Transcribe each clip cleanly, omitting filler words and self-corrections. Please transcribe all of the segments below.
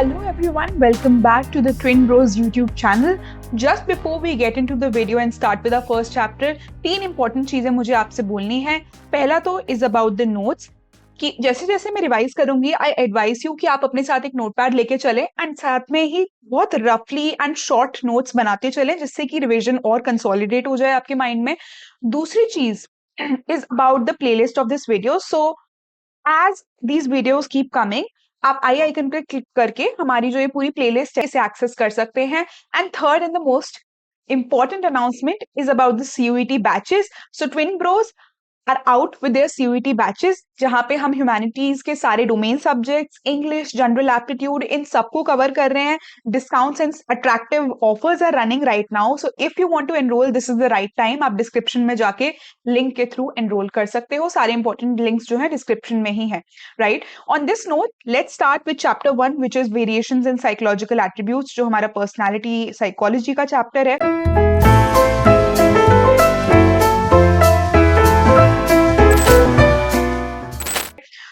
Hello everyone, welcome back to the Twin Bros YouTube channel. Just before we get into the video and start with our first chapter, तीन important चीजें मुझे आपसे बोलनी है. पहला तो is about the notes कि जैसे जैसे मैं रिवाइज करूंगी आई एडवाइस यू कि आप अपने साथ एक नोटपैड लेके चलें एंड साथ में ही बहुत रफली एंड शॉर्ट नोट्स बनाते चलें जिससे कि रिवीजन और कंसोलिडेट हो जाए आपके माइंड में. दूसरी चीज is about the playlist of this video. So as these videos keep coming, आप आई आइकन पे क्लिक करके हमारी जो ये पूरी प्लेलिस्ट है इसे एक्सेस कर सकते हैं. And third and the most important announcement is about the CUET batches. So Twin Bros are out with their CUET batches जहां पे हम ह्यूमैनिटीज के सारे domain subjects, English, general aptitude, इन सबको कवर कर रहे हैं. Discounts and attractive offers are running right now. So if you want to enroll, this is the right time. आप डिस्क्रिप्शन में जाके लिंक के थ्रू एनरोल कर सकते हो. सारे इंपॉर्टेंट लिंक्स जो है डिस्क्रिप्शन में ही है. Right, on this note let's start with chapter 1 which is variations in psychological attributes, जो हमारा पर्सनैलिटी साइकोलॉजी का चैप्टर है.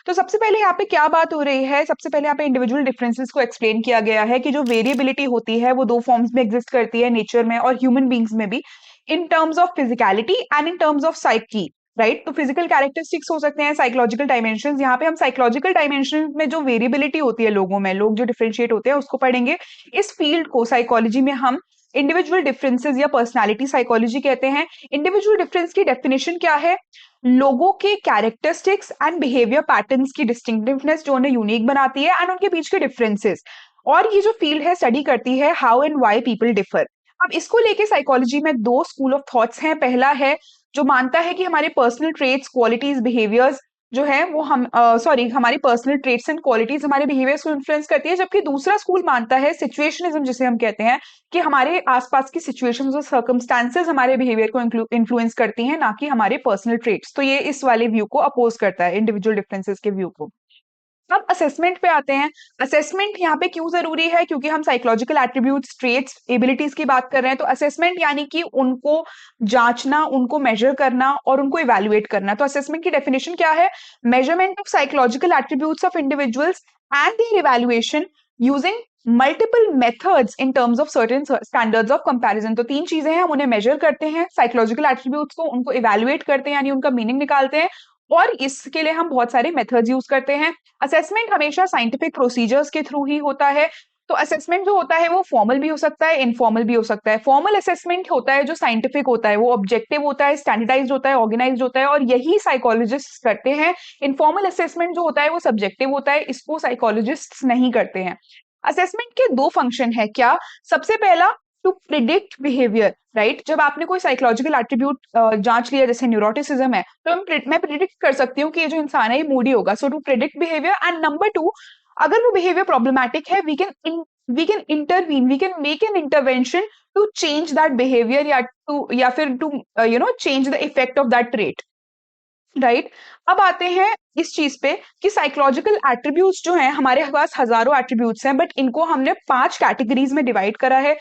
तो सबसे पहले यहाँ पे क्या बात हो रही है, सबसे पहले यहाँ पे इंडिविजुअल डिफरेंसेस को एक्सप्लेन किया गया है कि जो वेरिएबिलिटी होती है वो दो फॉर्म्स में एग्जिस्ट करती है, नेचर में और ह्यूमन बींग्स में भी, इन terms of physicality and in terms of psyche. Right, तो फिजिकल कैरेक्टरिस्टिक्स हो सकते हैं, साइकोलॉजिकल डायमेंशंस. यहाँ पे हम साइकोलॉजिकल डायमेंशन में जो वेरिएबिलिटी होती है लोगों में, लोग जो डिफरेंशिएट होते हैं उसको पढ़ेंगे. इस फील्ड को साइकोलॉजी में हम इंडिविजुअल डिफरेंसेस या पर्सनालिटी साइकोलॉजी कहते हैं. इंडिविजुअल डिफरेंस की डेफिनेशन क्या है? लोगों के कैरेक्टरिस्टिक्स एंड बिहेवियर पैटर्न्स की डिस्टिंक्टिवनेस जो उन्हें यूनिक बनाती है एंड उनके बीच के डिफरेंसेस. और ये जो फील्ड है स्टडी करती है how and why people differ. अब इसको लेके साइकोलॉजी में दो स्कूल ऑफ थॉट्स हैं. पहला है जो मानता है कि हमारे पर्सनल ट्रेट्स, क्वालिटीज, बिहेवियर्स जो है वो हमारी पर्सनल ट्रेट्स एंड क्वालिटीज हमारे बिहेवियर्स को इन्फ्लुएंस करती है. जबकि दूसरा स्कूल मानता है सिचुएशनिज्म, जिसे हम कहते हैं कि हमारे आसपास की सिचुएशंस और सर्कमस्टांसेस हमारे बिहेवियर को इन्फ्लुएंस करती हैं, ना कि हमारे पर्सनल ट्रेट्स. तो ये इस वाले व्यू को अपोज करता है, इंडिविजुअल डिफरेंसेस के व्यू को. अब असेसमेंट पे आते हैं. असेसमेंट यहाँ पे क्यों जरूरी है? क्योंकि हम साइकोलॉजिकल एट्रीब्यूट्स, ट्रेट्स, एबिलिटीज की बात कर रहे हैं. तो असेसमेंट यानी कि उनको जांचना, उनको मेजर करना और उनको इवेल्युएट करना. तो असेसमेंट की डेफिनेशन क्या है? Measurement of psychological attributes of individuals and their evaluation using multiple methods in terms of certain standards of comparison. तो तीन चीजें हैं, हम उन्हें मेजर करते हैं साइकोलॉजिकल एट्रीब्यूट्स को, उनको इवेल्युएट करते हैं यानी उनका मीनिंग निकालते हैं, और इसके लिए हम बहुत सारे मेथड्स यूज करते हैं. असेसमेंट हमेशा साइंटिफिक प्रोसीजर्स के थ्रू ही होता है. तो असेसमेंट जो होता है वो फॉर्मल भी हो सकता है, इनफॉर्मल भी हो सकता है. फॉर्मल असेसमेंट होता है जो साइंटिफिक होता है, वो ऑब्जेक्टिव होता है, स्टैंडर्डाइज्ड होता है, ऑर्गेनाइज्ड होता है, और यही साइकोलॉजिस्ट करते हैं. इनफॉर्मल असेसमेंट जो होता है वो सब्जेक्टिव होता है, इसको साइकोलॉजिस्ट नहीं करते हैं. असेसमेंट के दो फंक्शन है. क्या? सबसे पहला टू प्रिडिक्ट बिहेवियर. राइट, जब आपने कोई साइकोलॉजिकल एट्रीब्यूट जांच लिया, जैसे न्यूरोटिसिज्म है, तो मैं प्रिडिक्ट कर सकती हूँ कि ये जो इंसान है ये मूडी होगा. So to predict behaviour. And number two, अगर वो बिहेवियर प्रॉब्लमैटिक है, we can intervene, we can make an intervention to change that behaviour या फिर to change the effect of that trait. Right, अब आते हैं इस चीज पे कि साइकोलॉजिकल एट्रीब्यूट्स जो हैं, हमारे पास हजारों एट्रीब्यूट्स हैं, बट इनको हमने 5 कैटेगरीज में डिवाइड करा है.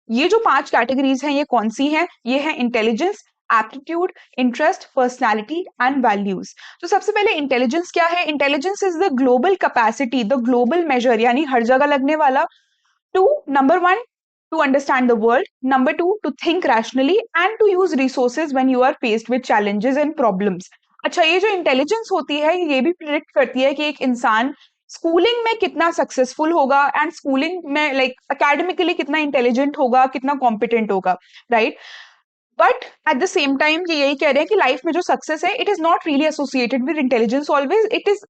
ये जो 5 कैटेगरीज हैं ये कौन सी हैं? ये है intelligence, aptitude, interest, personality and values. तो सबसे पहले इंटेलिजेंस क्या है? Intelligence is the global capacity, the global measure, यानी हर जगह लगने वाला. To, number 1, to understand the world. Number 2, to think rationally and to use resources when you are faced with challenges and problems. अच्छा, ये जो इंटेलिजेंस होती है ये भी प्रिडिक्ट करती है कि एक इंसान स्कूलिंग में कितना सक्सेसफुल होगा एंड स्कूलिंग में एकेडमिकली कितना इंटेलिजेंट होगा, कितना कॉम्पिटेंट होगा. Right, but at the same time ये यही कह रहे हैं कि लाइफ में जो सक्सेस है it is not really associated with intelligence always. It is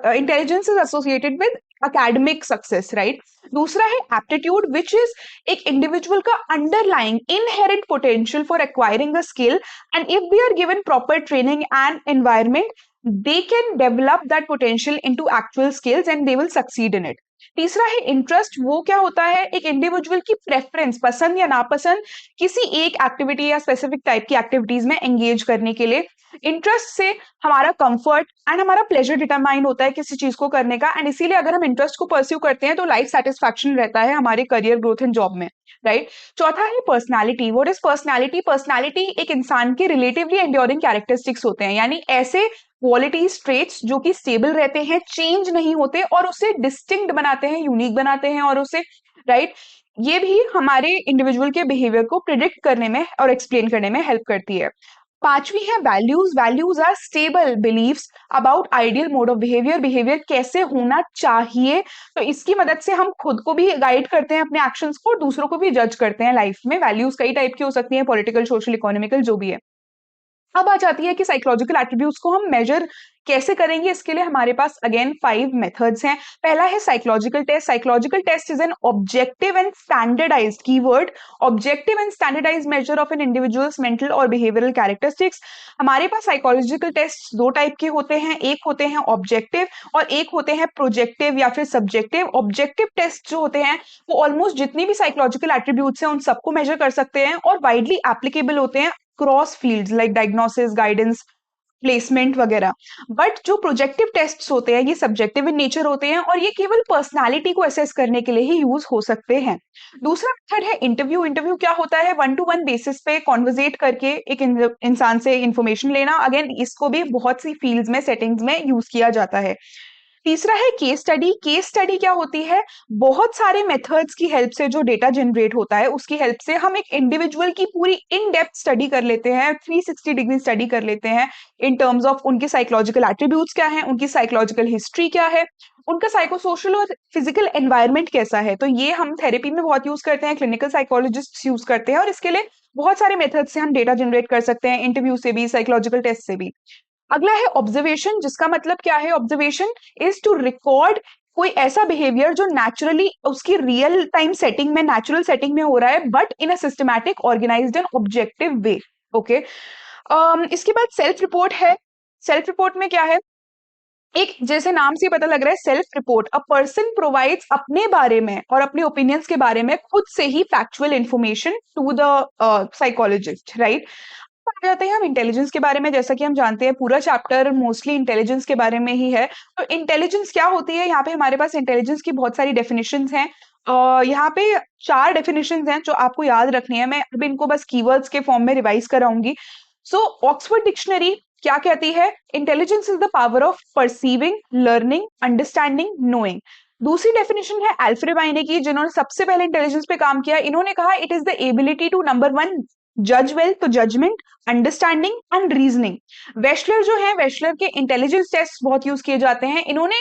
intelligence is associated with academic success. Right, दूसरा है aptitude, which is एक इंडिविजुअल का underlying inherent potential for acquiring a skill, and if they are given proper training and environment, they can develop that potential into actual skills and they will succeed in it. तीसरा है interest. वो क्या होता है? एक individual की preference, पसंद या नापसंद किसी एक एक्टिविटी या स्पेसिफिक टाइप की एक्टिविटीज में एंगेज करने के लिए. इंटरेस्ट से हमारा कंफर्ट एंड हमारा प्लेजर डिटरमाइन होता है किसी चीज को करने का, एंड इसीलिए अगर हम इंटरेस्ट को परस्यू करते हैं तो लाइफ सेटिस्फैक्शन रहता है हमारे करियर ग्रोथ एंड जॉब में. राइट, चौथा है personality. What is personality? Personality एक इंसान के रिलेटिवली एंड्योरिंग कैरेक्टरिस्टिक्स होते हैं, यानी ऐसे क्वालिटीज ट्रेट्स जो कि स्टेबल रहते हैं, चेंज नहीं होते और उसे डिस्टिंक्ट बनाते हैं, यूनिक बनाते हैं और उसे राइट ये भी हमारे इंडिविजुअल के बिहेवियर को प्रिडिक्ट करने में और एक्सप्लेन करने में हेल्प करती है। पांचवी है values. Values are stable beliefs about ideal mode of behaviour. Behaviour कैसे होना चाहिए, तो इसकी मदद से हम खुद को भी गाइड करते हैं अपने एक्शंस को और दूसरों को भी जज करते हैं लाइफ में। वैल्यूज कई टाइप की हो सकती हैं, पॉलिटिकल, सोशल, इकोनॉमिकल, जो भी है। अब आ जाती है कि साइकोलॉजिकल एट्रीब्यूट्स को हम मेजर कैसे करेंगे। इसके लिए हमारे पास अगेन 5 मेथड्स हैं। पहला है psychological test. Psychological test is an objective and standardised, keyword objective and standardised measure of an individuals mental और बिहेवियरल कैरेक्टरिस्टिक्स। हमारे पास साइकोलॉजिकल टेस्ट दो टाइप के होते हैं, एक होते हैं ऑब्जेक्टिव और एक होते हैं प्रोजेक्टिव या फिर सब्जेक्टिव। ऑब्जेक्टिव टेस्ट जो होते हैं वो ऑलमोस्ट जितनी भी साइकोलॉजिकल एट्रीब्यूट्स हैं उन सबको मेजर कर सकते हैं और वाइडली एप्लीकेबल होते हैं cross fields like diagnosis, guidance, placement वगैरह। बट जो प्रोजेक्टिव टेस्ट्स होते हैं ये सब्जेक्टिव इन नेचर होते हैं और ये केवल पर्सनालिटी को असेस करने के लिए ही यूज हो सकते हैं। दूसरा मेथड है इंटरव्यू। इंटरव्यू क्या होता है, 1-to-1 बेसिस पे कॉन्वर्सेट करके एक इंसान से इंफॉर्मेशन लेना। अगेन इसको भी बहुत सी फील्ड्स में, सेटिंग्स में यूज किया जाता है। तीसरा है केस स्टडी। केस स्टडी क्या होती है, बहुत सारे मेथड्स की हेल्प से जो डेटा जनरेट होता है उसकी हेल्प से हम एक इंडिविजुअल की पूरी इन डेप्थ स्टडी कर लेते हैं, 360 डिग्री स्टडी कर लेते हैं इन टर्म्स ऑफ उनके साइकोलॉजिकल एट्रीब्यूट्स क्या हैं, उनकी साइकोलॉजिकल हिस्ट्री क्या है, उनका साइको सोशल और फिजिकल एनवायरनमेंट कैसा है। तो ये हम थेरेपी में बहुत यूज करते हैं, क्लिनिकल साइकोलॉजिस्ट यूज करते हैं और इसके लिए बहुत सारे मेथड से हम डेटा जनरेट कर सकते हैं, इंटरव्यू से भी, साइकोलॉजिकल टेस्ट से भी। अगला है ऑब्जर्वेशन, जिसका मतलब क्या है, ऑब्जर्वेशन इज टू रिकॉर्ड कोई ऐसा बिहेवियर जो नेचुरली उसकी रियल टाइम सेटिंग में, नेचुरल सेटिंग में हो रहा है but in a systematic, organised and objective way. Okay, इसके बाद सेल्फ रिपोर्ट है। सेल्फ रिपोर्ट में क्या है, एक जैसे नाम से पता लग रहा है self report, a person provides अपने बारे में और अपने ओपिनियंस के बारे में खुद से ही factual information to the psychologist, right. आ जाते हैं हम इंटेलिजेंस के बारे में। जैसा कि हम जानते हैं पूरा चैप्टर मोस्टली इंटेलिजेंस के बारे में ही है। तो इंटेलिजेंस क्या होती है, यहाँ पे हमारे पास इंटेलिजेंस की बहुत सारी डेफिनेशंस हैं। यहाँ पे 4 डेफिनेशंस हैं जो आपको याद रखनी है। मैं अब इनको बस कीवर्ड्स के फॉर्म में रिवाइज कराऊंगी। सो ऑक्सफोर्ड डिक्शनरी क्या कहती है, intelligence is the power of perceiving, learning, understanding, knowing. दूसरी डेफिनेशन है अल्फ्रेड वाइने की, जिन्होंने सबसे पहले इंटेलिजेंस पे काम किया। इन्होंने कहा it is the ability to number 1 जज वेल, तो judgement, understanding and reasoning. Wechsler जो है, वेशलर के इंटेलिजेंस टेस्ट बहुत यूज किए जाते हैं। इन्होंने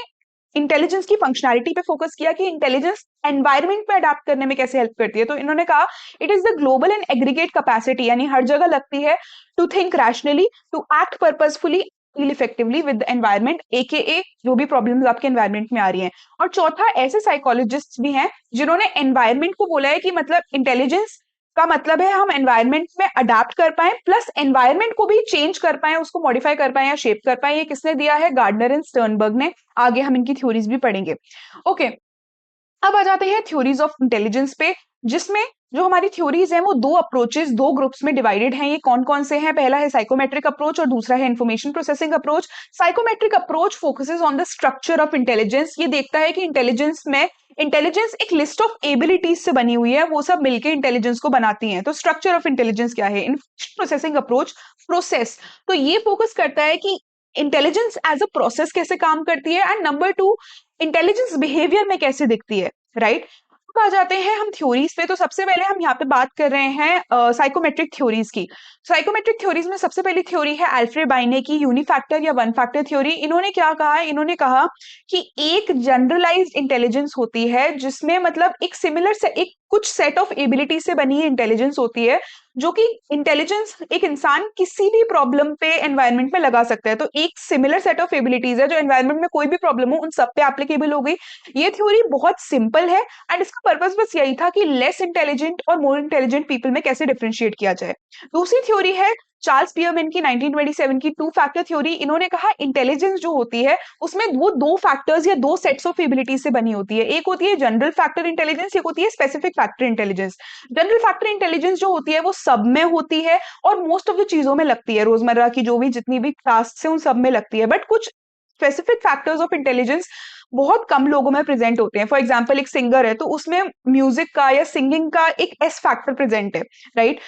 इंटेलिजेंस की फंक्शनैलिटी पे फोकस किया कि इंटेलिजेंस एनवायरनमेंट पे अडेप्ट करने में कैसे हेल्प करती है। तो इन्होंने कहा it is the global and aggregate capacity, यानी हर जगह लगती है, to think rationally, to act purposefully, effectively with environment, AKA जो भी प्रॉब्लम्स आपके एनवायरनमेंट में आ रही हैं। और चौथा, ऐसे साइकोलॉजिस्ट भी हैं जिन्होंने एनवायरनमेंट को बोला है कि मतलब इंटेलिजेंस का मतलब है हम एनवायरनमेंट में अडाप्ट कर पाए प्लस एनवायरनमेंट को भी चेंज कर पाए, उसको मॉडिफाई कर पाए या शेप कर पाए। ये किसने दिया है, गार्डनर एंड स्टर्नबर्ग ने। आगे हम इनकी थ्योरीज भी पढ़ेंगे। ओके, अब आ जाते हैं थ्योरीज ऑफ इंटेलिजेंस पे, जिसमें जो हमारी थ्योरीज हैं वो 2 अप्रोचेस, 2 ग्रुप्स में डिवाइडेड हैं। ये कौन कौन से हैं, पहला है साइकोमेट्रिक अप्रोच और दूसरा है information processing approach. Psychometric approach focuses on the structure of intelligence. ये देखता है कि इंटेलिजेंस एक लिस्ट ऑफ एबिलिटीज से बनी हुई है, वो सब मिलकर इंटेलिजेंस को बनाती हैं। तो स्ट्रक्चर ऑफ इंटेलिजेंस क्या है, इंफॉर्मेशन प्रोसेसिंग अप्रोच, प्रोसेस, तो ये फोकस करता है कि इंटेलिजेंस एज अ प्रोसेस कैसे काम करती है, एंड नंबर 2 इंटेलिजेंस बिहेवियर में कैसे दिखती है, राइट। आ जाते हैं हम थ्योरीज पे। तो सबसे पहले हम यहाँ पे बात कर रहे हैं साइकोमेट्रिक थ्योरीज की। साइकोमेट्रिक थ्योरीज में सबसे पहली थ्योरी है अल्फ्रेड बाइने की, यूनिफैक्टर या वन फैक्टर थ्योरी। इन्होंने क्या कहा है, इन्होंने कहा कि एक जनरलाइज्ड इंटेलिजेंस होती है जिसमें मतलब एक सिमिलर से एक कुछ सेट ऑफ एबिलिटी से बनी इंटेलिजेंस होती है, जो कि इंटेलिजेंस एक इंसान किसी भी प्रॉब्लम पे एनवायरनमेंट में लगा सकता है। तो एक सिमिलर सेट ऑफ एबिलिटीज है जो एनवायरनमेंट में कोई भी प्रॉब्लम हो उन सब पे एप्लीकेबल हो गई। ये थ्योरी बहुत सिंपल है एंड इसका पर्पस बस यही था कि लेस इंटेलिजेंट और मोर इंटेलिजेंट पीपल में कैसे डिफरेंशिएट किया जाए। दूसरी थ्योरी है चार्ल्स पियरमैन की 1927 की 2 फैक्टर थ्योरी। इन्होंने कहा इंटेलिजेंस जो होती है उसमें वो 2 फैक्टर्स या 2 सेट्स ऑफ एबिलिटी से बनी होती है। एक होती है जनरल फैक्टर इंटेलिजेंस, एक होती है specific factor intelligence. General factor intelligence जो होती है वो सब में होती है और मोस्ट ऑफ द चीजों में लगती है, रोजमर्रा की जो भी जितनी भी टास्क है उन सब में लगती है। बट कुछ स्पेसिफिक फैक्टर्स ऑफ इंटेलिजेंस बहुत कम लोगों में प्रेजेंट होते हैं। फॉर एग्जाम्पल एक सिंगर है तो उसमें म्यूजिक का या सिंगिंग का एक एस फैक्टर प्रेजेंट है, राइट।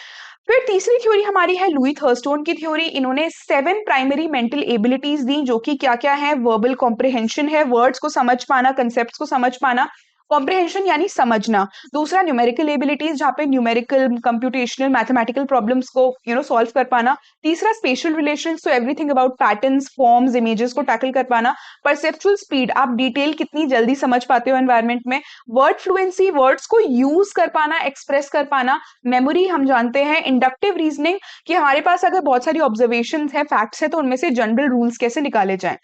फिर तीसरी थ्योरी हमारी है लुई थर्स्टोन की थ्योरी। इन्होंने 7 प्राइमरी मेंटल एबिलिटीज दी, जो कि क्या क्या है? वर्बल कॉम्प्रिहेंशन है, वर्ड्स को समझ पाना, कंसेप्ट्स को समझ पाना, कॉम्प्रिहेंशन यानी समझना। दूसरा न्यूमेरिकल एबिलिटीज, जहाँ पे न्यूमेरिकल, कंप्यूटेशनल, मैथमेटिकल प्रॉब्लम्स को सॉल्व कर पाना। तीसरा स्पेशल रिलेशंस, तो everything about patterns, forms, images को टैकल कर पाना। परसेप्चुअल स्पीड, आप डिटेल कितनी जल्दी समझ पाते हो एनवायरनमेंट में। वर्ड फ्लुएंसी, वर्ड्स को यूज कर पाना, एक्सप्रेस कर पाना। मेमोरी, हम जानते हैं। इंडक्टिव रीजनिंग, कि हमारे पास अगर बहुत सारी ऑब्जर्वेशन है, फैक्ट्स है, तो उनमें से जनरल रूल्स कैसे निकाले जाएं।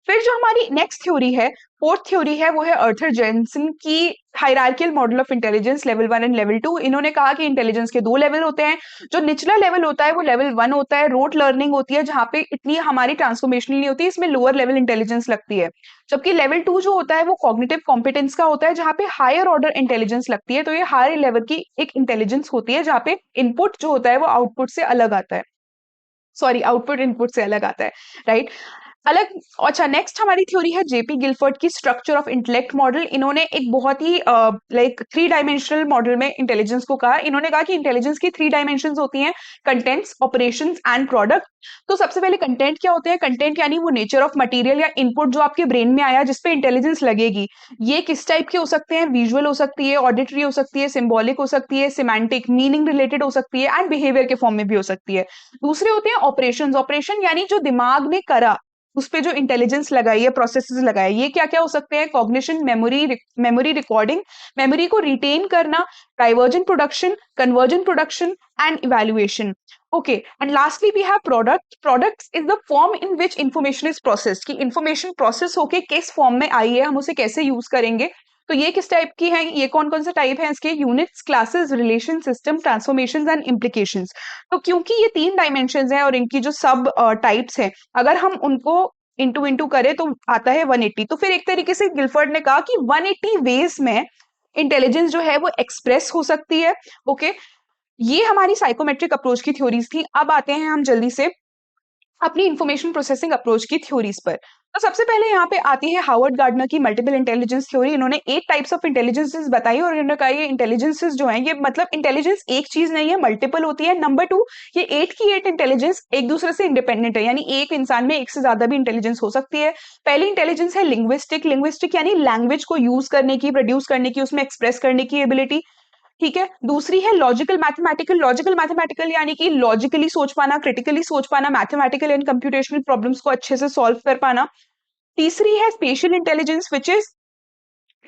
फिर जो हमारी नेक्स्ट थ्योरी है, फोर्थ थ्योरी है, वो है अर्थर जेनसन की hierarchical model of intelligence, level 1 and level 2। इन्होंने कहा कि इंटेलिजेंस के 2 लेवल होते हैं। जो निचला लेवल होता है वो लेवल 1 होता है, रोट लर्निंग होती है, जहां पे इतनी हमारी ट्रांसफॉर्मेशनल नहीं होती, इसमें लोअर लेवल इंटेलिजेंस लगती है। जबकि लेवल 2 जो होता है वो कॉग्निटिव कॉम्पिटेंस का होता है, जहां पे हायर ऑर्डर इंटेलिजेंस लगती है। तो ये हायर लेवल की एक इंटेलिजेंस होती है, जहां पे इनपुट जो होता है वो आउटपुट से अलग आता है, सॉरी, आउटपुट इनपुट से अलग आता है, राइट? अलग। अच्छा, नेक्स्ट हमारी थ्योरी है जेपी गिलफर्ड की स्ट्रक्चर ऑफ इंटेलेक्ट मॉडल। इन्होंने एक बहुत ही लाइक 3 डायमेंशनल मॉडल में इंटेलिजेंस को कहा। इन्होंने कहा कि इंटेलिजेंस की 3 डायमेंशंस होती हैं, कंटेंट्स, ऑपरेशंस एंड प्रोडक्ट। तो सबसे पहले कंटेंट क्या होते हैं? कंटेंट यानी वो नेचर ऑफ मटेरियल या इनपुट जो आपके ब्रेन में आया, जिसपे इंटेलिजेंस लगेगी। ये किस टाइप के हो सकते हैं? विजुअल हो सकती है, ऑडिटरी हो सकती है, सिंबॉलिक हो सकती है, सिमेंटिक, मीनिंग रिलेटेड हो सकती है, एंड बिहेवियर के फॉर्म में भी हो सकती है। दूसरे होते हैं ऑपरेशंस। ऑपरेशन यानी जो दिमाग ने करा, उस पे जो इंटेलिजेंस लगाई है, प्रोसेसेस लगाए, ये क्या क्या हो सकते हैं? कॉग्निशन, मेमोरी रिकॉर्डिंग, मेमोरी को रिटेन करना, divergent production, convergent production and evaluation. Okay, and lastly we have product. Products is the form in which information is processed, कि इंफॉर्मेशन प्रोसेस होके किस फॉर्म में आई है, हम उसे कैसे यूज करेंगे। तो ये किस टाइप की है? ये कौन कौन से टाइप है इसके? Units, classes, relation, system, transformations and implications. तो क्योंकि ये 3 डायमेंशंस हैं और इनकी जो सब टाइप्स हैं, अगर हम उनको इंटू इंटू करें तो आता है 180। तो फिर एक तरीके से गिलफर्ड ने कहा कि 180 वेज में इंटेलिजेंस जो है वो एक्सप्रेस हो सकती है। ओके, ये हमारी साइकोमेट्रिक अप्रोच की थ्योरीज थी। अब आते हैं हम जल्दी से अपनी इंफॉर्मेशन प्रोसेसिंग अप्रोच की थ्योरीज पर। तो सबसे पहले यहाँ पे आती है हावर्ड गार्डनर की मल्टीपल इंटेलिजेंस थ्योरी। इन्होंने 8 टाइप्स ऑफ इंटेलिजेंसेस बताई और इन्होंने कहा ये इंटेलिजेंसेस जो हैं, ये मतलब इंटेलिजेंस एक चीज नहीं है, मल्टीपल होती है। नंबर 2, ये 8 की 8 इंटेलिजेंस एक दूसरे से इंडिपेंडेंट है, यानी एक इंसान में एक से ज्यादा भी इंटेलिजेंस हो सकती है। पहली इंटेलिजेंस है लिंग्विस्टिक। लिंग्विस्टिक यानी लैंग्वेज को यूज करने की, प्रोड्यूस करने की, उसमें एक्सप्रेस करने की एबिलिटी। ठीक है। दूसरी है लॉजिकल मैथमेटिकल। लॉजिकल मैथमेटिकल यानी कि लॉजिकली सोच पाना, क्रिटिकली सोच पाना, मैथमेटिकल एंड कंप्यूटेशनल प्रॉब्लम्स को अच्छे से सॉल्व कर पाना। तीसरी है spatial intelligence, which is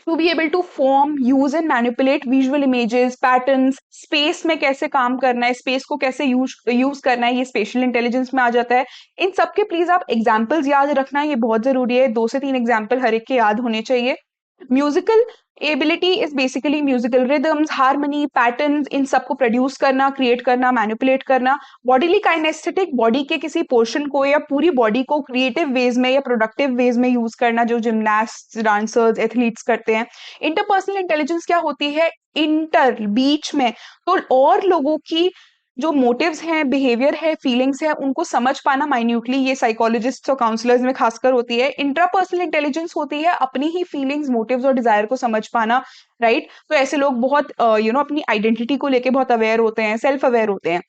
to be able to form, use and manipulate visual images, patterns, space में कैसे काम करना है, स्पेस को कैसे यूज करना है, ये स्पेशल इंटेलिजेंस में आ जाता है। इन सबके प्लीज आप एग्जाम्पल्स याद रखना, ये बहुत जरूरी है। 2 से 3 एग्जाम्पल हर एक के याद होने चाहिए। Musical ability is basically musical rhythms, harmony, patterns, इन सबको प्रोड्यूस करना, क्रिएट करना, मैनिपुलेट करना। बॉडीली काइनेस्थेटिक, बॉडी के किसी पोर्शन को या पूरी बॉडी को क्रिएटिव वेज में या प्रोडक्टिव वेज में यूज करना, जो जिमनास्ट, डांसर्स, एथलीट्स करते हैं। इंटरपर्सनल इंटेलिजेंस क्या होती है? इंटर, बीच में, तो और लोगों की जो मोटिव्स हैं, बिहेवियर है, फीलिंग्स है, उनको समझ पाना माइन्यूटली, ये साइकोलॉजिस्ट और काउंसलर्स में खासकर होती है। इंट्रापर्सनल इंटेलिजेंस होती है अपनी ही फीलिंग्स, मोटिव्स और डिजायर को समझ पाना, राइट? तो ऐसे लोग बहुत अपनी आइडेंटिटी को लेके बहुत अवेयर होते हैं, सेल्फ अवेयर होते हैं।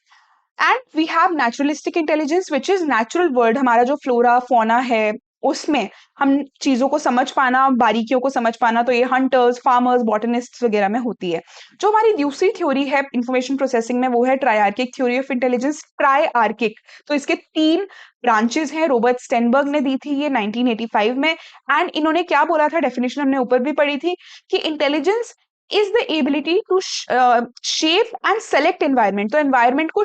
And we have naturalistic intelligence, which is natural world, हमारा जो फ्लोरा फोना है, उसमें हम चीजों को समझ पाना, बारीकियों को समझ पाना, तो ये हंटर्स, फार्मर्स, बॉटनिस्ट वगैरह में होती है। जो हमारी दूसरी थ्योरी है इंफॉर्मेशन प्रोसेसिंग में, वो है ट्रायआर्किक थ्योरी ऑफ इंटेलिजेंस। ट्रायआर्किक, तो इसके 3 ब्रांचेस हैं। रॉबर्ट स्टेनबर्ग ने दी थी ये 1985 में। एंड इन्होंने क्या बोला था, डेफिनेशन हमने ऊपर भी पढ़ी थी, कि intelligence is the ability to shape and select environment. तो एनवायरमेंट को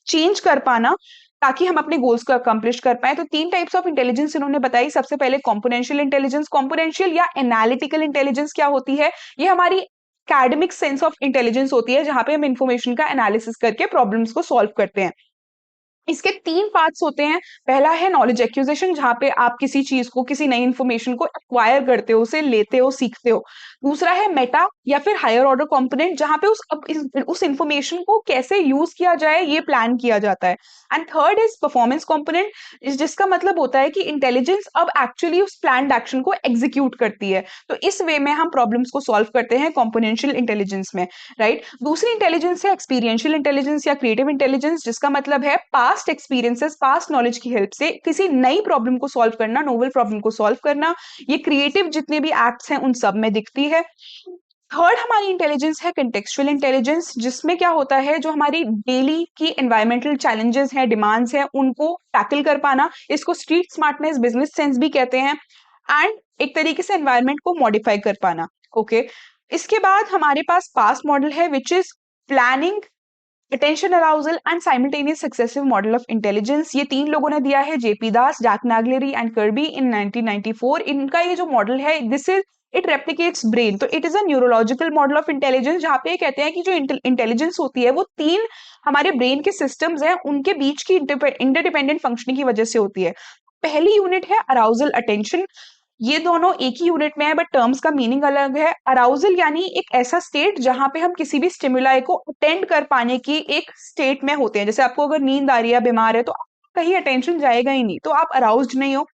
चेंज कर पाना ताकि हम अपने गोल्स को अकम्प्लिश कर पाए। तो 3 टाइप्स ऑफ इंटेलिजेंस इन्होंने बताई। सबसे पहले कॉम्पोनेंशियल इंटेलिजेंस। कॉम्पोनेंशियल या एनालिटिकल इंटेलिजेंस क्या होती है? ये हमारी एकेडमिक सेंस ऑफ इंटेलिजेंस होती है, जहां पे हम इंफॉर्मेशन का एनालिसिस करके प्रॉब्लम्स को सॉल्व करते हैं। इसके 3 पार्ट्स होते हैं। पहला है नॉलेज एक्विजिशन, जहाँ पे आप किसी चीज़ को, किसी नई इन्फॉर्मेशन को एक्वायर करते हो, उसे लेते हो, सीखते हो। दूसरा है मेटा या फिर हायर ऑर्डर कंपोनेंट, जहाँ पे उस इन्फॉर्मेशन को कैसे यूज़ किया जाए, ये प्लान किया जाता है। And third is performance component, जिसका मतलब होता है कि इंटेलिजेंस अब एक्चुअली उस प्लान्ड एक्शन को एग्जीक्यूट करती है। तो इस वे में हम प्रॉब्लम्स को सॉल्व करते हैं कंपोनेंशियल इंटेलिजेंस में, राइट? दूसरी इंटेलिजेंस है एक्सपीरियंशियल इंटेलिजेंस या क्रिएटिव इंटेलिजेंस, जिसका मतलब है पास्ट एक्सपीरियंसेस, पास्ट नॉलेज की हेल्प से किसी नई प्रॉब्लम को सॉल्व करना, नोवेल प्रॉब्लम को सॉल्व करना। ये क्रिएटिव जितने भी एक्ट्स हैं उन सब में दिखती है। थर्ड हमारी इंटेलिजेंस है कंटेक्चुअल इंटेलिजेंस, जिसमें क्या होता है, जो हमारी डेली की एनवायरमेंटल चैलेंजेस हैं, डिमांड्स हैं, उनको टैकल कर पाना। इसको स्ट्रीट स्मार्टनेस, बिजनेस सेंस भी कहते हैं। एंड एक तरीके से एनवायरमेंट को मॉडिफाई कर पाना। ओके, इसके बाद हमारे पास पास्ट मॉडल है, which is planning, attention arousal and simultaneous successive model of intelligence. ये 3 लोगों ने दिया है, JP Das, Jack Naglieri and Kirby in 1994। इनका ये जो मॉडल है, this is it replicates brain. तो it is a neurological model of intelligence, जहाँ पे कहते हैं कि जो इंटेलिजेंस होती है वो 3 हमारे ब्रेन के सिस्टम्स हैं, उनके बीच की इंटरडिपेंडेंट फंक्शनिंग की वजह से होती है। पहली यूनिट है अराउजल अटेंशन। ये दोनों एक ही यूनिट में है, बट टर्म्स का मीनिंग अलग है। अराउजल यानी एक ऐसा स्टेट जहां पे हम किसी भी स्टिमुलाई को अटेंड कर पाने की एक स्टेट में होते हैं। जैसे आपको अगर नींद आ रही है, बीमार है, तो कहीं अटेंशन जाएगा ही नहीं, तो आप अराउज्ड नहीं हो।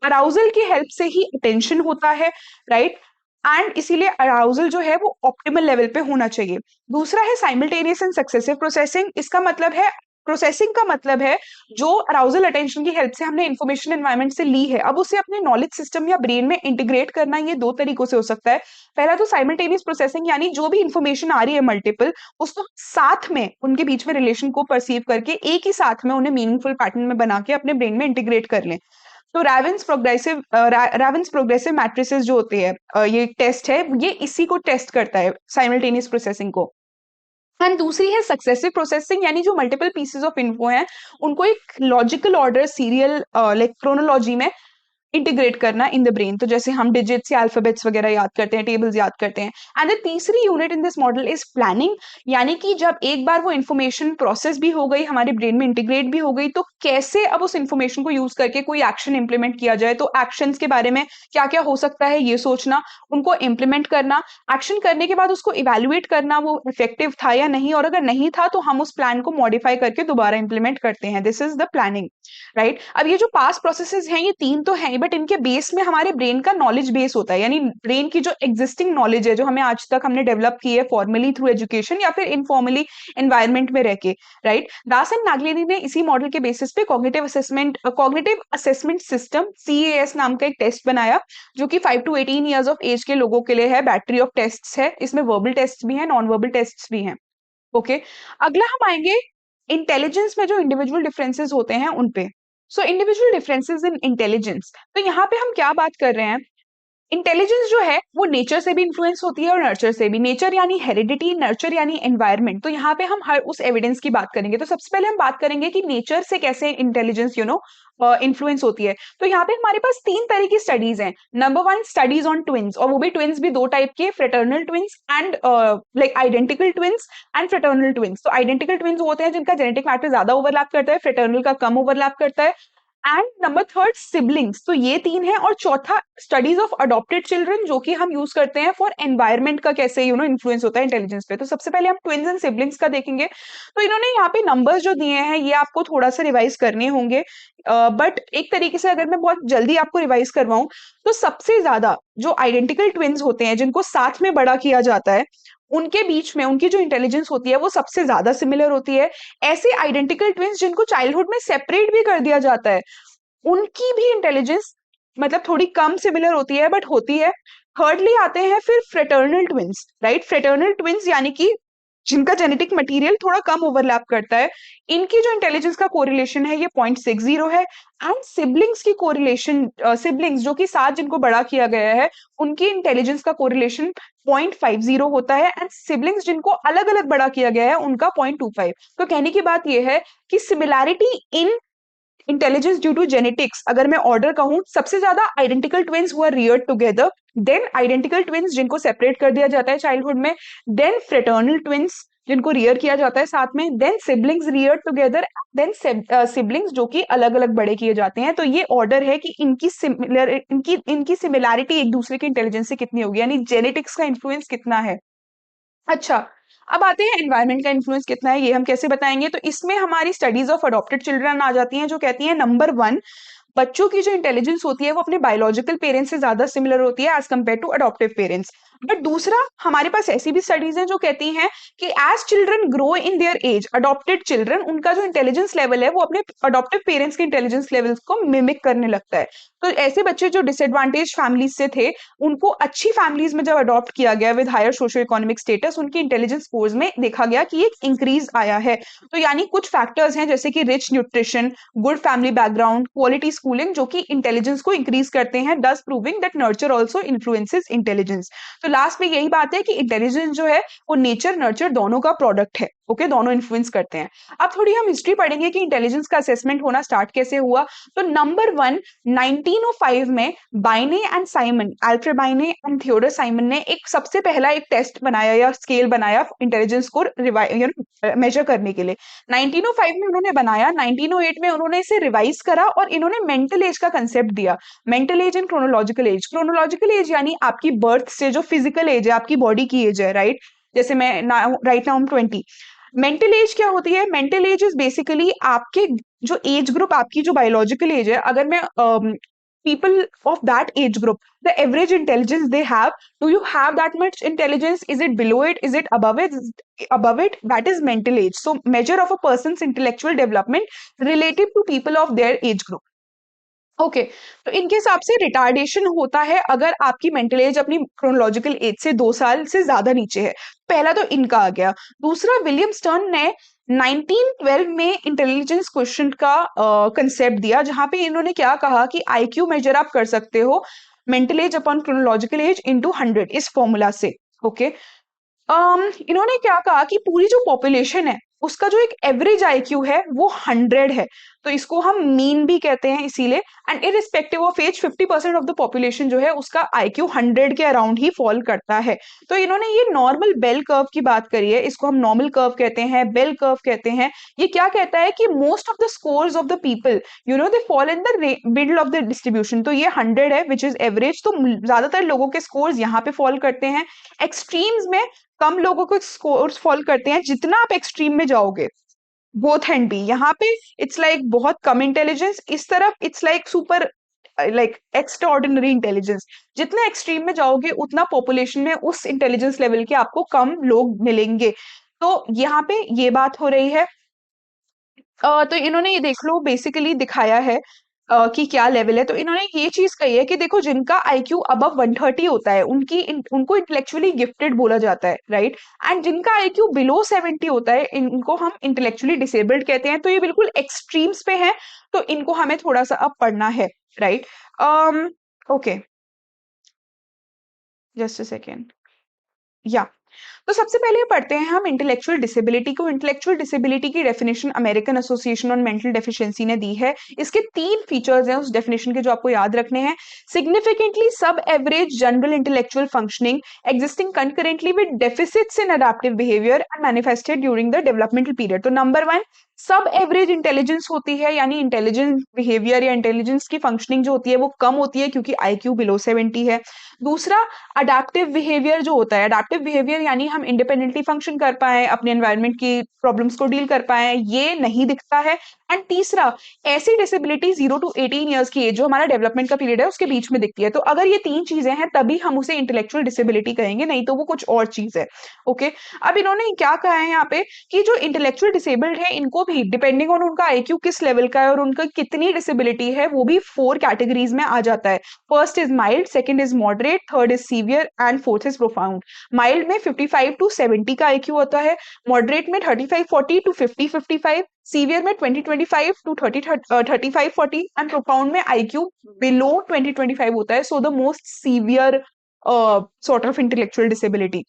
अराउजल की हेल्प से ही अटेंशन होता है, राइट? एंड इसीलिए अराउजल जो है वो ऑप्टिमल लेवल पे होना चाहिए। दूसरा है साइमल्टेनियस एंड सक्सेसिव प्रोसेसिंग। इसका मतलब है, प्रोसेसिंग का मतलब है, जो अराउजल अटेंशन की हेल्प से हमने इंफॉर्मेशन एनवायरनमेंट से ली है, अब उसे अपने नॉलेज सिस्टम या ब्रेन में इंटीग्रेट करना। ये 2 तरीकों से हो सकता है। पहला तो साइमल्टेनियस प्रोसेसिंग, यानी जो भी इंफॉर्मेशन आ रही है मल्टीपल, उसको साथ में, उनके बीच में रिलेशन को परसीव करके एक ही साथ में उन्हें मीनिंगफुल पैटर्न में बना के अपने ब्रेन में इंटीग्रेट कर लें। तो रैवेंस प्रोग्रेसिव मैट्रिसेस जो होते हैं, ये टेस्ट है, ये इसी को टेस्ट करता है, साइमल्टेनियस प्रोसेसिंग को। एंड दूसरी है सक्सेसिव प्रोसेसिंग, यानी जो मल्टीपल पीसेस ऑफ इन्फो हैं, उनको एक logical order, serial like chronology में इंटीग्रेट करना इन द ब्रेन। तो जैसे हम डिजिट्स या अल्फाबेट्स वगैरह याद करते हैं, टेबल्स याद करते हैं। एंड द तीसरी unit in this model is planning, यानी कि जब एक बार वो इन्फॉर्मेशन प्रोसेस भी हो गई, हमारे ब्रेन में इंटीग्रेट भी हो गई, तो कैसे अब उस इन्फॉर्मेशन को यूज करके कोई एक्शन इंप्लीमेंट किया जाए। तो एक्शंस के बारे में क्या क्या हो सकता है ये सोचना, उनको इंप्लीमेंट करना, एक्शन करने के बाद उसको इवेल्युएट करना, वो इफेक्टिव था या नहीं, और अगर नहीं था तो हम उस प्लान को मॉडिफाई करके दोबारा इंप्लीमेंट करते हैं। This is the planning, right? अब ये जो पास्ट प्रोसेसेस हैं, ये 3 तो हैं, बट इनके बेस में हमारे ब्रेन का नॉलेज बेस होता है, यानी ब्रेन की जो एग्जिस्टिंग नॉलेज है, जो हमें आज तक हमने डेवलप की है फॉर्मली थ्रू एजुकेशन या फिर इनफॉर्मली एनवायरनमेंट में रह के, राइट? दास एंड नागलेनी ने इसी मॉडल के बेसिस पे कॉग्निटिव असेसमेंट सिस्टम, CAS नाम का एक टेस्ट बनाया, जो कि 5 to 18 ईयर्स ऑफ एज के लोगों के लिए है। बैटरी ऑफ टेस्ट है, इसमें वर्बल टेस्ट भी है, नॉन वर्बल टेस्ट भी हैं। ओके, अगला हम आएंगे इंटेलिजेंस में जो इंडिविजुअल डिफरेंसेस होते हैं उन पे। So individual differences in intelligence, तो यहाँ पे हम क्या बात कर रहे हैं, इंटेलिजेंस जो है वो नेचर से भी इन्फ्लुएंस होती है और नर्चर से भी। नेचर यानी हेरिडिटी, नर्चर यानी एनवायरनमेंट। तो यहाँ पे हम हर उस एविडेंस की बात करेंगे। तो सबसे पहले हम बात करेंगे कि नेचर से कैसे इंटेलिजेंस इन्फ्लुएंस होती है। तो यहाँ पे हमारे पास 3 तरह की स्टडीज हैं। नंबर 1, स्टडीज ऑन ट्विंस, और वो भी ट्विंस भी 2 टाइप के, fraternal twins and like identical twins and fraternal twins. तो आइडेंटिकल ट्विंस होते हैं जिनका जेनेटिक मैटर ज्यादा ओवरलैप करता है, फ्रेटर्नल का कम ओवरलैप करता है। And number 3 siblings. तो ये 3 है। और चौथा स्टडीज ऑफ अडॉप्टेड चिल्ड्रन, जो कि हम यूज करते हैं फॉर एनवायरमेंट का कैसे इन्फ्लुएंस होता है इंटेलिजेंस पे। तो सबसे पहले हम ट्विंस एंड सिबलिंग्स का देखेंगे। तो इन्होंने यहाँ पे नंबर्स जो दिए हैं, ये आपको थोड़ा सा रिवाइज करने होंगे, बट एक तरीके से अगर मैं बहुत जल्दी आपको रिवाइज करवाऊं, तो सबसे ज्यादा जो आइडेंटिकल ट्विंस होते हैं, जिनको साथ में बड़ा किया जाता है, उनके बीच में उनकी जो इंटेलिजेंस होती है वो सबसे ज्यादा सिमिलर होती है। ऐसे आइडेंटिकल ट्विंस जिनको चाइल्डहुड में सेपरेट भी कर दिया जाता है, उनकी भी इंटेलिजेंस मतलब थोड़ी कम सिमिलर होती है, बट होती है। थर्डली आते हैं फिर fraternal twins, right? Fraternal twins यानी कि जिनका जेनेटिक मटेरियल थोड़ा कम ओवरलैप करता है, इनकी जो इंटेलिजेंस का कोरिलेशन है ये 0.60 है। एंड सिबलिंग्स की कोरिलेशन, सिबलिंग्स जो कि साथ जिनको बड़ा किया गया है, उनकी इंटेलिजेंस का कोरिलेशन 0.50 होता है। एंड सिबलिंग्स जिनको अलग अलग बड़ा किया गया है, उनका 0.25। तो कहने की बात यह है कि similarity in intelligence due to genetics, अगर मैं ऑर्डर कहूं, सबसे ज्यादा आइडेंटिकल ट्विंस हुआ reared together, then identical twins जिनको सेपरेट कर दिया जाता है चाइल्डहुड में, देन फ्रेटर्नल ट्विंस जिनको रियर किया जाता है साथ में, then siblings rear together, then siblings जो कि अलग अलग बड़े किए जाते हैं। तो ये ऑर्डर है कि इनकी सिमिलैरिटी एक दूसरे के इंटेलिजेंस से कितनी होगी, यानी जेनेटिक्स का इन्फ्लुएंस कितना है। अच्छा, अब आते हैं एनवायरनमेंट का इन्फ्लुएंस कितना है, ये हम कैसे बताएंगे। तो इसमें हमारी स्टडीज ऑफ अडॉप्टेड चिल्ड्रन आ जाती हैं, जो कहती हैं नंबर वन, बच्चों की जो इंटेलिजेंस होती है वो अपने बायोलॉजिकल पेरेंट्स से ज्यादा सिमिलर होती है as compare to adoptive parents. But दूसरा, हमारे पास ऐसी भी स्टडीज हैं जो कहती हैं कि as children grow in their age, adopted children, उनका जो इंटेलिजेंस लेवल है वो अपने अडॉप्टिव पेरेंट्स के इंटेलिजेंस लेवल्स को मिमिक करने लगता है। तो ऐसे बच्चे जो डिसएडवांटेज फैमिलीज से थे, उनको अच्छी फैमिलीज में जब अडॉप्ट किया गया with higher socio economic status, उनकी इंटेलिजेंस स्कोर्स में देखा गया कि एक इंक्रीज आया है। तो यानी कुछ फैक्टर्स हैं जैसे कि rich nutrition, good family background, quality schooling, जो कि इंटेलिजेंस को इंक्रीज करते हैं, दस proving that nurture also influences intelligence. तो लास्ट में यही बात है कि इंटेलिजेंस जो है वो नेचर नर्चर दोनों का प्रोडक्ट है। ओके, दोनों इन्फ्लुएंस करते हैं। अब थोड़ी हम हिस्ट्री पढ़ेंगे कि इंटेलिजेंस का असेसमेंट होना स्टार्ट कैसे हुआ। तो नंबर वन, 1905 में Binet and Simon, Alfred Binet and Theodore Simon ने एक सबसे पहला एक टेस्ट बनाया या स्केल बनाया इंटेलिजेंस को मेजर करने के लिए। 1905 में उन्होंने बनाया, 1908 में उन्होंने इसे रिवाइज करा और इन्होंने मेंटल एज का कंसेप्ट दिया। Mental as and chronological age, chronological age यानी आपकी बर्थ से जो फिजिकल एज है, आपकी बॉडी की एज है, राइट। जैसे मैं राइट नाउ 20। मेंटल एज क्या होती है? मेंटल एज इज बेसिकली आपके जो एज ग्रुप, आपकी जो बायोलॉजिकल एज है, अगर मैं people of that age group, the average intelligence they have, do you have that much intelligence? Is it below it? Is it above it? Above it, that is mental age. So measure of a person's intellectual development relative to people of their age group. Okay, तो इनके हिसाब से retardation होता है अगर आपकी mental as अपनी chronological age से 2 साल से ज्यादा नीचे है। पहला तो इनका आ गया। दूसरा, विलियम स्टर्न ने 1912 में इंटेलिजेंस क्वेश्चन का कंसेप्ट दिया, जहां पे इन्होंने क्या कहा कि आईक्यू मेजर आप कर सकते हो mental as upon chronological age into 100 इस फॉर्मूला से। ओके, इन्होंने क्या कहा कि पूरी जो पॉपुलेशन है उसका जो एक एवरेज आईक्यू है वो 100 है, तो इसको हम मीन भी कहते हैं इसीलिए। And irrespective of age 50% of the population जो है उसका आईक्यू 100 के अराउंड ही फॉल करता है। तो इन्होंने ये नॉर्मल बेल कर्व की बात करी है, इसको हम नॉर्मल कर्व कहते हैं, बेल कर्व कहते हैं। ये क्या कहता है कि most of the scores of the people they fall in the middle of the distribution. तो ये 100 है विच इज एवरेज, तो ज्यादातर लोगों के स्कोर्स यहाँ पे फॉल करते हैं। एक्सट्रीम्स में कम लोगों को स्कोर्स फॉल करते हैं। जितना आप एक्सट्रीम में जाओगे, बोथ हैंड भी, यहाँ पे इट्स लाइक बहुत कम इंटेलिजेंस, इस तरफ it's like super like extra ordinary intelligence. जितना एक्सट्रीम में जाओगे उतना पॉपुलेशन में उस इंटेलिजेंस लेवल के आपको कम लोग मिलेंगे। तो यहाँ पे ये बात हो रही है। तो इन्होंने ये देख लो बेसिकली दिखाया है कि क्या लेवल है। तो इन्होंने ये चीज कही है कि देखो, जिनका आईक्यू अबव 130 होता है उनको इंटेलेक्चुअली गिफ्टेड बोला जाता है, राइट। एंड जिनका आईक्यू बिलो 70 होता है इनको हम इंटेलेक्चुअली डिसेबल्ड कहते हैं। तो ये बिल्कुल एक्सट्रीम्स पे है, तो इनको हमें थोड़ा सा अब पढ़ना है, right. Okay, just a second, या तो सबसे पहले पढ़ते हैं हम इंटेलेक्चुअल डिसेबिलिटी को। इंटेलेक्चुअल डिसेबिलिटी की definition American association on mental deficiency ने दी है। इसके 3 फीचर्स हैं उस डेफिनेशन के जो आपको याद रखने हैं। सिग्निफिकेंटली सब average general intellectual functioning existing concurrently with deficits in adaptive behaviour and manifested during the developmental period. तो नंबर 1, सब एवरेज इंटेलिजेंस होती है, यानी इंटेलिजेंस बिहेवियर या इंटेलिजेंस की फंक्शनिंग जो होती है वो कम होती है क्योंकि आईक्यू बिलो 70 है। दूसरा, अडैप्टिव बिहेवियर जो होता है, अडैप्टिव बिहेवियर यानी हम इंडिपेंडेंटली फंक्शन कर पाए, अपने एनवायरनमेंट की प्रॉब्लम्स को डील कर पाए, ये नहीं दिखता है। एंड तीसरा, ऐसी डिसेबिलिटी 0 to 18 ईयर्स की एज जो हमारा डेवलपमेंट का पीरियड है उसके बीच में दिखती है। तो अगर ये 3 चीजें हैं तभी हम उसे इंटेलेक्चुअल डिसेबिलिटी कहेंगे, नहीं तो वो कुछ और चीज है। ओके, अब इन्होंने क्या कहा है यहाँ पे कि जो इंटेलेक्चुअल डिसेबल्ड है इनको भी डिपेंडिंग ऑन उनका आईक्यू किस लेवल का है और उनका कितनी डिसेबिलिटी है वो भी 4 कैटेगरीज में आ जाता है। First is mild, second is moderate, third is severe and fourth is profound. Mild में 55 to 70 का आईक्यू होता है, मॉडरेट में 35-40 to 50-55, सीवियर में 20-25 to 35-40 एंड प्रोफाउंड में आईक्यू बिलो 20-25 होता है। So the most severe sort of intellectual disability.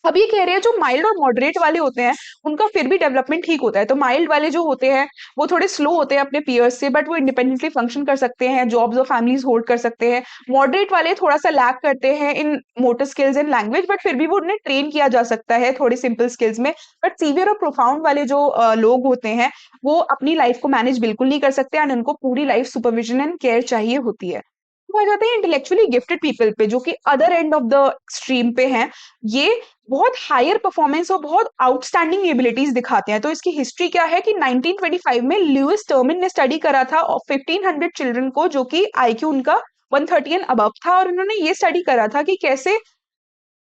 अब ये कह रहे हैं जो माइल्ड और मॉडरेट वाले होते हैं उनका फिर भी डेवलपमेंट ठीक होता है। तो माइल्ड वाले जो होते हैं वो थोड़े स्लो होते हैं अपने पीयर्स से, बट वो इंडिपेंडेंटली फंक्शन कर सकते हैं, जॉब्स और फैमिलीज होल्ड कर सकते हैं। मॉडरेट वाले थोड़ा सा लैक करते हैं in motor skills and language, but फिर भी वो उन्हें ट्रेन किया जा सकता है थोड़ी सिंपल स्किल्स में। बट सीवियर और प्रोफाउंड वाले जो लोग होते हैं वो अपनी लाइफ को मैनेज बिल्कुल नहीं कर सकते एंड उनको पूरी लाइफ सुपरविजन एंड केयर चाहिए होती है। तो आ जाते हैं इंटेलेक्चुअली गिफ्टेड पीपल पे, जो कि other end of the stream पे हैं। ये बहुत हायर परफॉर्मेंस और बहुत आउटस्टैंडिंग एबिलिटीज दिखाते हैं। तो इसकी हिस्ट्री क्या है कि 1925 में लुइस टर्मिन ने स्टडी करा था और 1500 चिल्ड्रन को, जो कि आईक्यू उनका 130 एंड अबव था, और उन्होंने ये स्टडी करा था कि कैसे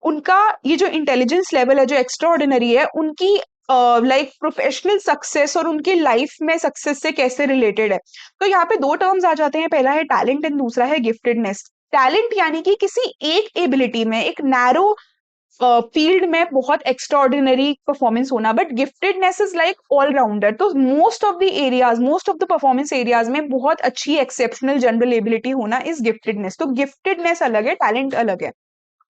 उनका ये जो इंटेलिजेंस लेवल है जो एक्स्ट्रा ऑर्डिनरी है उनकी लाइक प्रोफेशनल सक्सेस और उनकी लाइफ में सक्सेस से कैसे रिलेटेड है। तो यहाँ पे दो टर्म्स आ जाते हैं, पहला है टैलेंट एंड दूसरा है गिफ्टेडनेस। टैलेंट यानी कि किसी एक एबिलिटी में, एक नैरो फील्ड में बहुत एक्स्ट्राऑर्डिनरी परफॉर्मेंस होना, but giftedness is like all rounder. तो most of the areas, most of the performance areas में बहुत अच्छी एक्सेप्शनल जनरल एबिलिटी होना इज गिफ्टेडनेस। तो गिफ्टेडनेस अलग है, टैलेंट अलग है।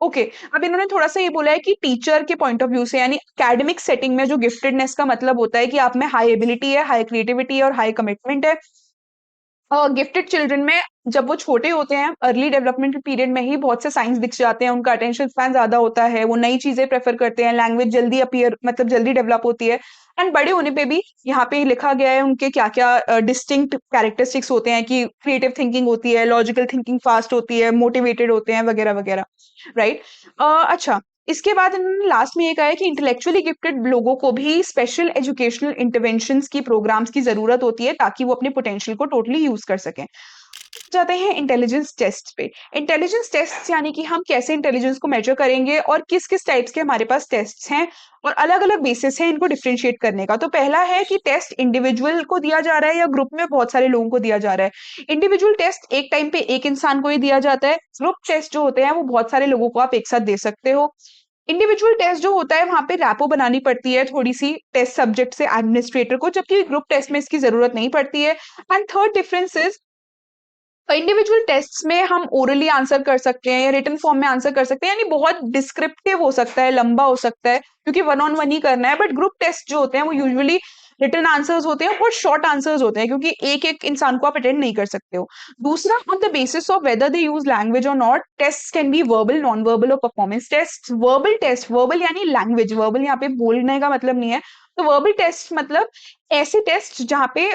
ओके अब इन्होंने थोड़ा सा ये बोला है कि टीचर के पॉइंट ऑफ व्यू से, यानी एकेडमिक सेटिंग में जो गिफ्टेडनेस का मतलब होता है कि आप में हाई एबिलिटी है, हाई क्रिएटिविटी है और हाई कमिटमेंट है। गिफ्टेड चिल्ड्रन में जब वो छोटे होते हैं अर्ली डेवलपमेंट पीरियड में ही बहुत से साइंस दिख जाते हैं, उनका अटेंशन स्पैन ज्यादा होता है, वो नई चीजें प्रेफर करते हैं, लैंग्वेज जल्दी अपीयर मतलब जल्दी डेवलप होती है। एंड बड़े होने पे भी यहाँ पे लिखा गया है उनके क्या क्या डिस्टिंक्ट कैरेक्टरिस्टिक्स होते हैं कि क्रिएटिव थिंकिंग होती है, लॉजिकल थिंकिंग फास्ट होती है, मोटिवेटेड होते हैं वगैरह वगैरह, राइट। अच्छा, इसके बाद इन्होंने लास्ट में ये कहा है कि इंटेलेक्चुअली गिफ्टेड लोगों को भी स्पेशल एजुकेशनल इंटरवेंशंस की प्रोग्राम्स की जरूरत होती है ताकि वो अपने पोटेंशियल को टोटली यूज कर सकें। जाते हैं इंटेलिजेंस टेस्ट पे। इंटेलिजेंस टेस्ट यानी कि हम कैसे इंटेलिजेंस को मेजर करेंगे और किस किस टाइप्स के हमारे पास टेस्ट हैं और अलग अलग बेसिस हैं इनको डिफरेंशिएट करने का। तो पहला है कि टेस्ट इंडिविजुअल को दिया जा रहा है या ग्रुप में बहुत सारे लोगों को दिया जा रहा है। इंडिविजुअल टेस्ट एक टाइम पे एक इंसान को ही दिया जाता है। ग्रुप टेस्ट जो होते हैं वो बहुत सारे लोगों को आप एक साथ दे सकते हो। इंडिविजुअल टेस्ट जो होता है वहां पे रैपो बनानी पड़ती है थोड़ी सी टेस्ट सब्जेक्ट से एडमिनिस्ट्रेटर को, जबकि ग्रुप टेस्ट में इसकी जरूरत नहीं पड़ती है। And third difference is individual tests में हम ओरली आंसर कर सकते हैं या रिटन फॉर्म में आंसर कर सकते हैं, यानी बहुत डिस्क्रिप्टिव हो सकता है, लंबा हो सकता है क्योंकि वन ऑन वन ही करना है। बट ग्रुप टेस्ट जो होते हैं वो यूजुअली रिटन आंसर्स होते हैं, बहुत शॉर्ट आंसर्स होते हैं क्योंकि एक एक इंसान को आप अटेंड नहीं कर सकते हो। दूसरा, on the basis of whether they use language और not, test can be verbal, non verbal और performance test. Verbal test, verbal यानी लैंग्वेज, वर्बल यहाँ पे बोलने का मतलब नहीं है। तो वर्बल टेस्ट मतलब ऐसे टेस्ट जहाँ पे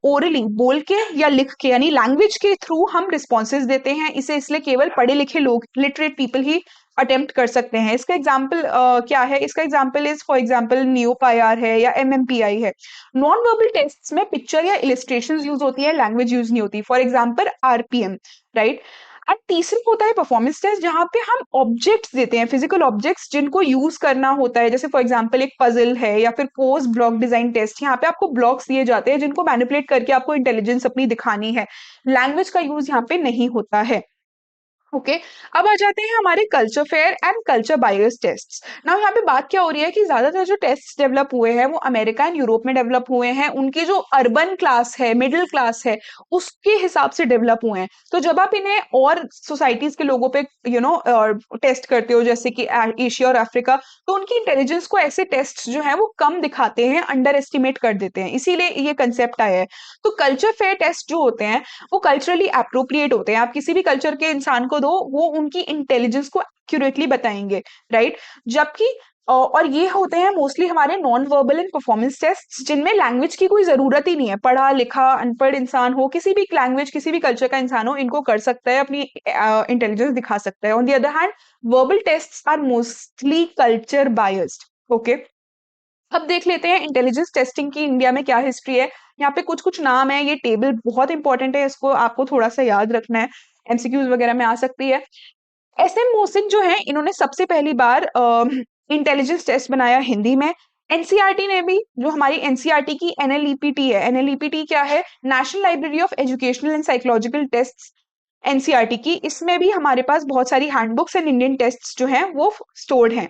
ओरली बोल के या लिख के यानी लैंग्वेज के थ्रू हम रिस्पॉन्सेज देते हैं। इसे इसलिए केवल पढ़े लिखे लोग, लिटरेट पीपल ही अटेम्प्ट कर सकते हैं। इसका एग्जाम्पल क्या है? इसका एग्जाम्पल इज फॉर एग्जाम्पल नीओपाईआर है या एमएमपीआई है। नॉन वर्बल टेस्ट में पिक्चर या इलिस्ट्रेशन यूज होती है, लैंग्वेज यूज नहीं होती। For example RPM, right. और तीसरा होता है परफॉर्मेंस टेस्ट, जहां पे हम ऑब्जेक्ट्स देते हैं, फिजिकल ऑब्जेक्ट्स जिनको यूज करना होता है। जैसे फॉर एग्जांपल एक पजल है या फिर पोज ब्लॉक डिजाइन टेस्ट, यहाँ पे आपको ब्लॉक्स दिए जाते हैं जिनको मैनिपुलेट करके आपको इंटेलिजेंस अपनी दिखानी है। लैंग्वेज का यूज यहाँ पे नहीं होता है। ओके अब आ जाते हैं हमारे culture fair and culture bias test. Now यहाँ पे बात क्या हो रही है कि ज्यादातर जो टेस्ट डेवलप हुए हैं वो अमेरिका एंड यूरोप में डेवलप हुए हैं। उनकी जो अर्बन क्लास है, मिडिल क्लास है, उसके हिसाब से डेवलप हुए हैं। तो जब आप इन्हें और सोसाइटीज के लोगों पे टेस्ट करते हो जैसे कि एशिया और अफ्रीका, तो उनकी इंटेलिजेंस को ऐसे टेस्ट जो है वो कम दिखाते हैं, अंडर एस्टिमेट कर देते हैं, इसीलिए ये कंसेप्ट आया है। तो कल्चर फेयर टेस्ट जो होते हैं वो कल्चरली अप्रोप्रिएट होते हैं। आप किसी भी कल्चर के इंसान को दो, वो उनकी इंटेलिजेंस को एक्यूरेटली बताएंगे, राइट। जबकि और ये होते हैं मोस्टली हमारे non verbal and performance test, जिनमें लैंग्वेज की कोई जरूरत ही नहीं है। पढ़ा लिखा अनपढ़ इंसान हो, किसी भी लैंग्वेज किसी भी कल्चर का इंसान हो, इनको कर सकता है, अपनी इंटेलिजेंस दिखा सकता है। On the other hand verbal test are mostly culture biased. Okay अब देख लेते हैं इंटेलिजेंस टेस्टिंग की इंडिया में क्या हिस्ट्री है। यहाँ पे कुछ कुछ नाम है, ये टेबल बहुत इंपॉर्टेंट है, इसको आपको थोड़ा सा याद रखना है, एमसीक्यूज वगैरह में आ सकती है। एसएम मोसिक जो है इन्होंने सबसे पहली बार इंटेलिजेंस टेस्ट बनाया हिंदी में। एनसीईआरटी ने भी, जो हमारी एनसीईआरटी की एनएलईपीटी है, एनएलईपीटी क्या है? National library of educational and psychological test, NCERT की, इसमें भी हमारे पास बहुत सारी हैंडबुक्स एंड इंडियन टेस्ट जो हैं वो स्टोर्ड हैं।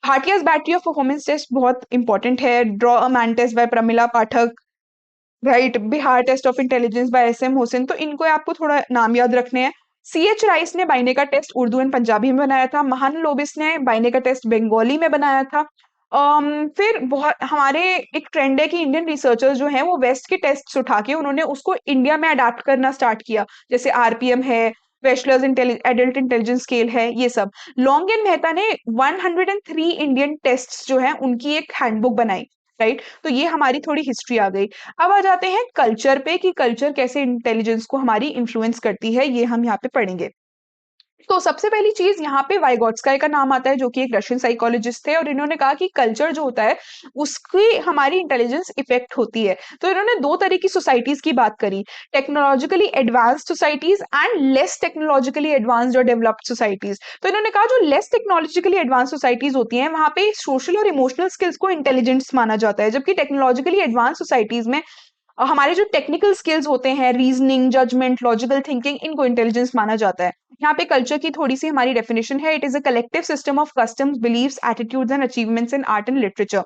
Bhatia's battery of performance test बहुत इंपॉर्टेंट है। Draw a man test by Pramila Pathak, right. Bihar test of intelligence by SM Hussain. तो इनको आपको थोड़ा नाम याद रखने हैं। सीएच राइस ने बाइने का टेस्ट उर्दू एंड पंजाबी में बनाया था। महानलोबिस ने बाइने का टेस्ट बंगाली में बनाया था। फिर बहुत हमारे एक ट्रेंड है कि इंडियन रिसर्चर्स जो हैं वो वेस्ट के टेस्ट्स उठा के उन्होंने उसको इंडिया में अडाप्ट करना स्टार्ट किया, जैसे आरपीएम है, वेशलर्स एडल्ट इंटेलिजेंस स्केल है, ये सब। लॉन्ग एंड मेहता ने 103 इंडियन टेस्ट्स जो हैं उनकी एक हैंडबुक बनाई, राइट। तो ये हमारी थोड़ी हिस्ट्री आ गई। अब आ जाते हैं कल्चर पे कि कल्चर कैसे इंटेलिजेंस को हमारी इन्फ्लुएंस करती है, ये हम यहाँ पे पढ़ेंगे। तो सबसे पहली चीज यहाँ पे वाइगोट्स्काय का नाम आता है, जो कि एक रशियन साइकोलॉजिस्ट थे, और इन्होंने कहा कि कल्चर जो होता है उसकी हमारी इंटेलिजेंस इफेक्ट होती है। तो इन्होंने दो तरह की सोसाइटीज की बात करी, technologically advanced societies and less technologically advanced और डेवलप्ड सोसाइटीज। तो इन्होंने कहा जो लेस टेक्नोलॉजिकली एडवांस सोसाइटीज होती हैं वहां पे सोशल और इमोशनल स्किल्स को इंटेलिजेंस माना जाता है, जबकि टेक्नोलॉजिकली एडवांस सोसाइटीज में हमारे जो टेक्निकल स्किल्स होते हैं, रीजनिंग, जजमेंट, लॉजिकल थिंकिंग, इनको इंटेलिजेंस माना जाता है। यहाँ पे कल्चर की थोड़ी सी हमारी डेफिनेशन है, it is a collective system of customs, beliefs, attitudes and achievements in art and literature.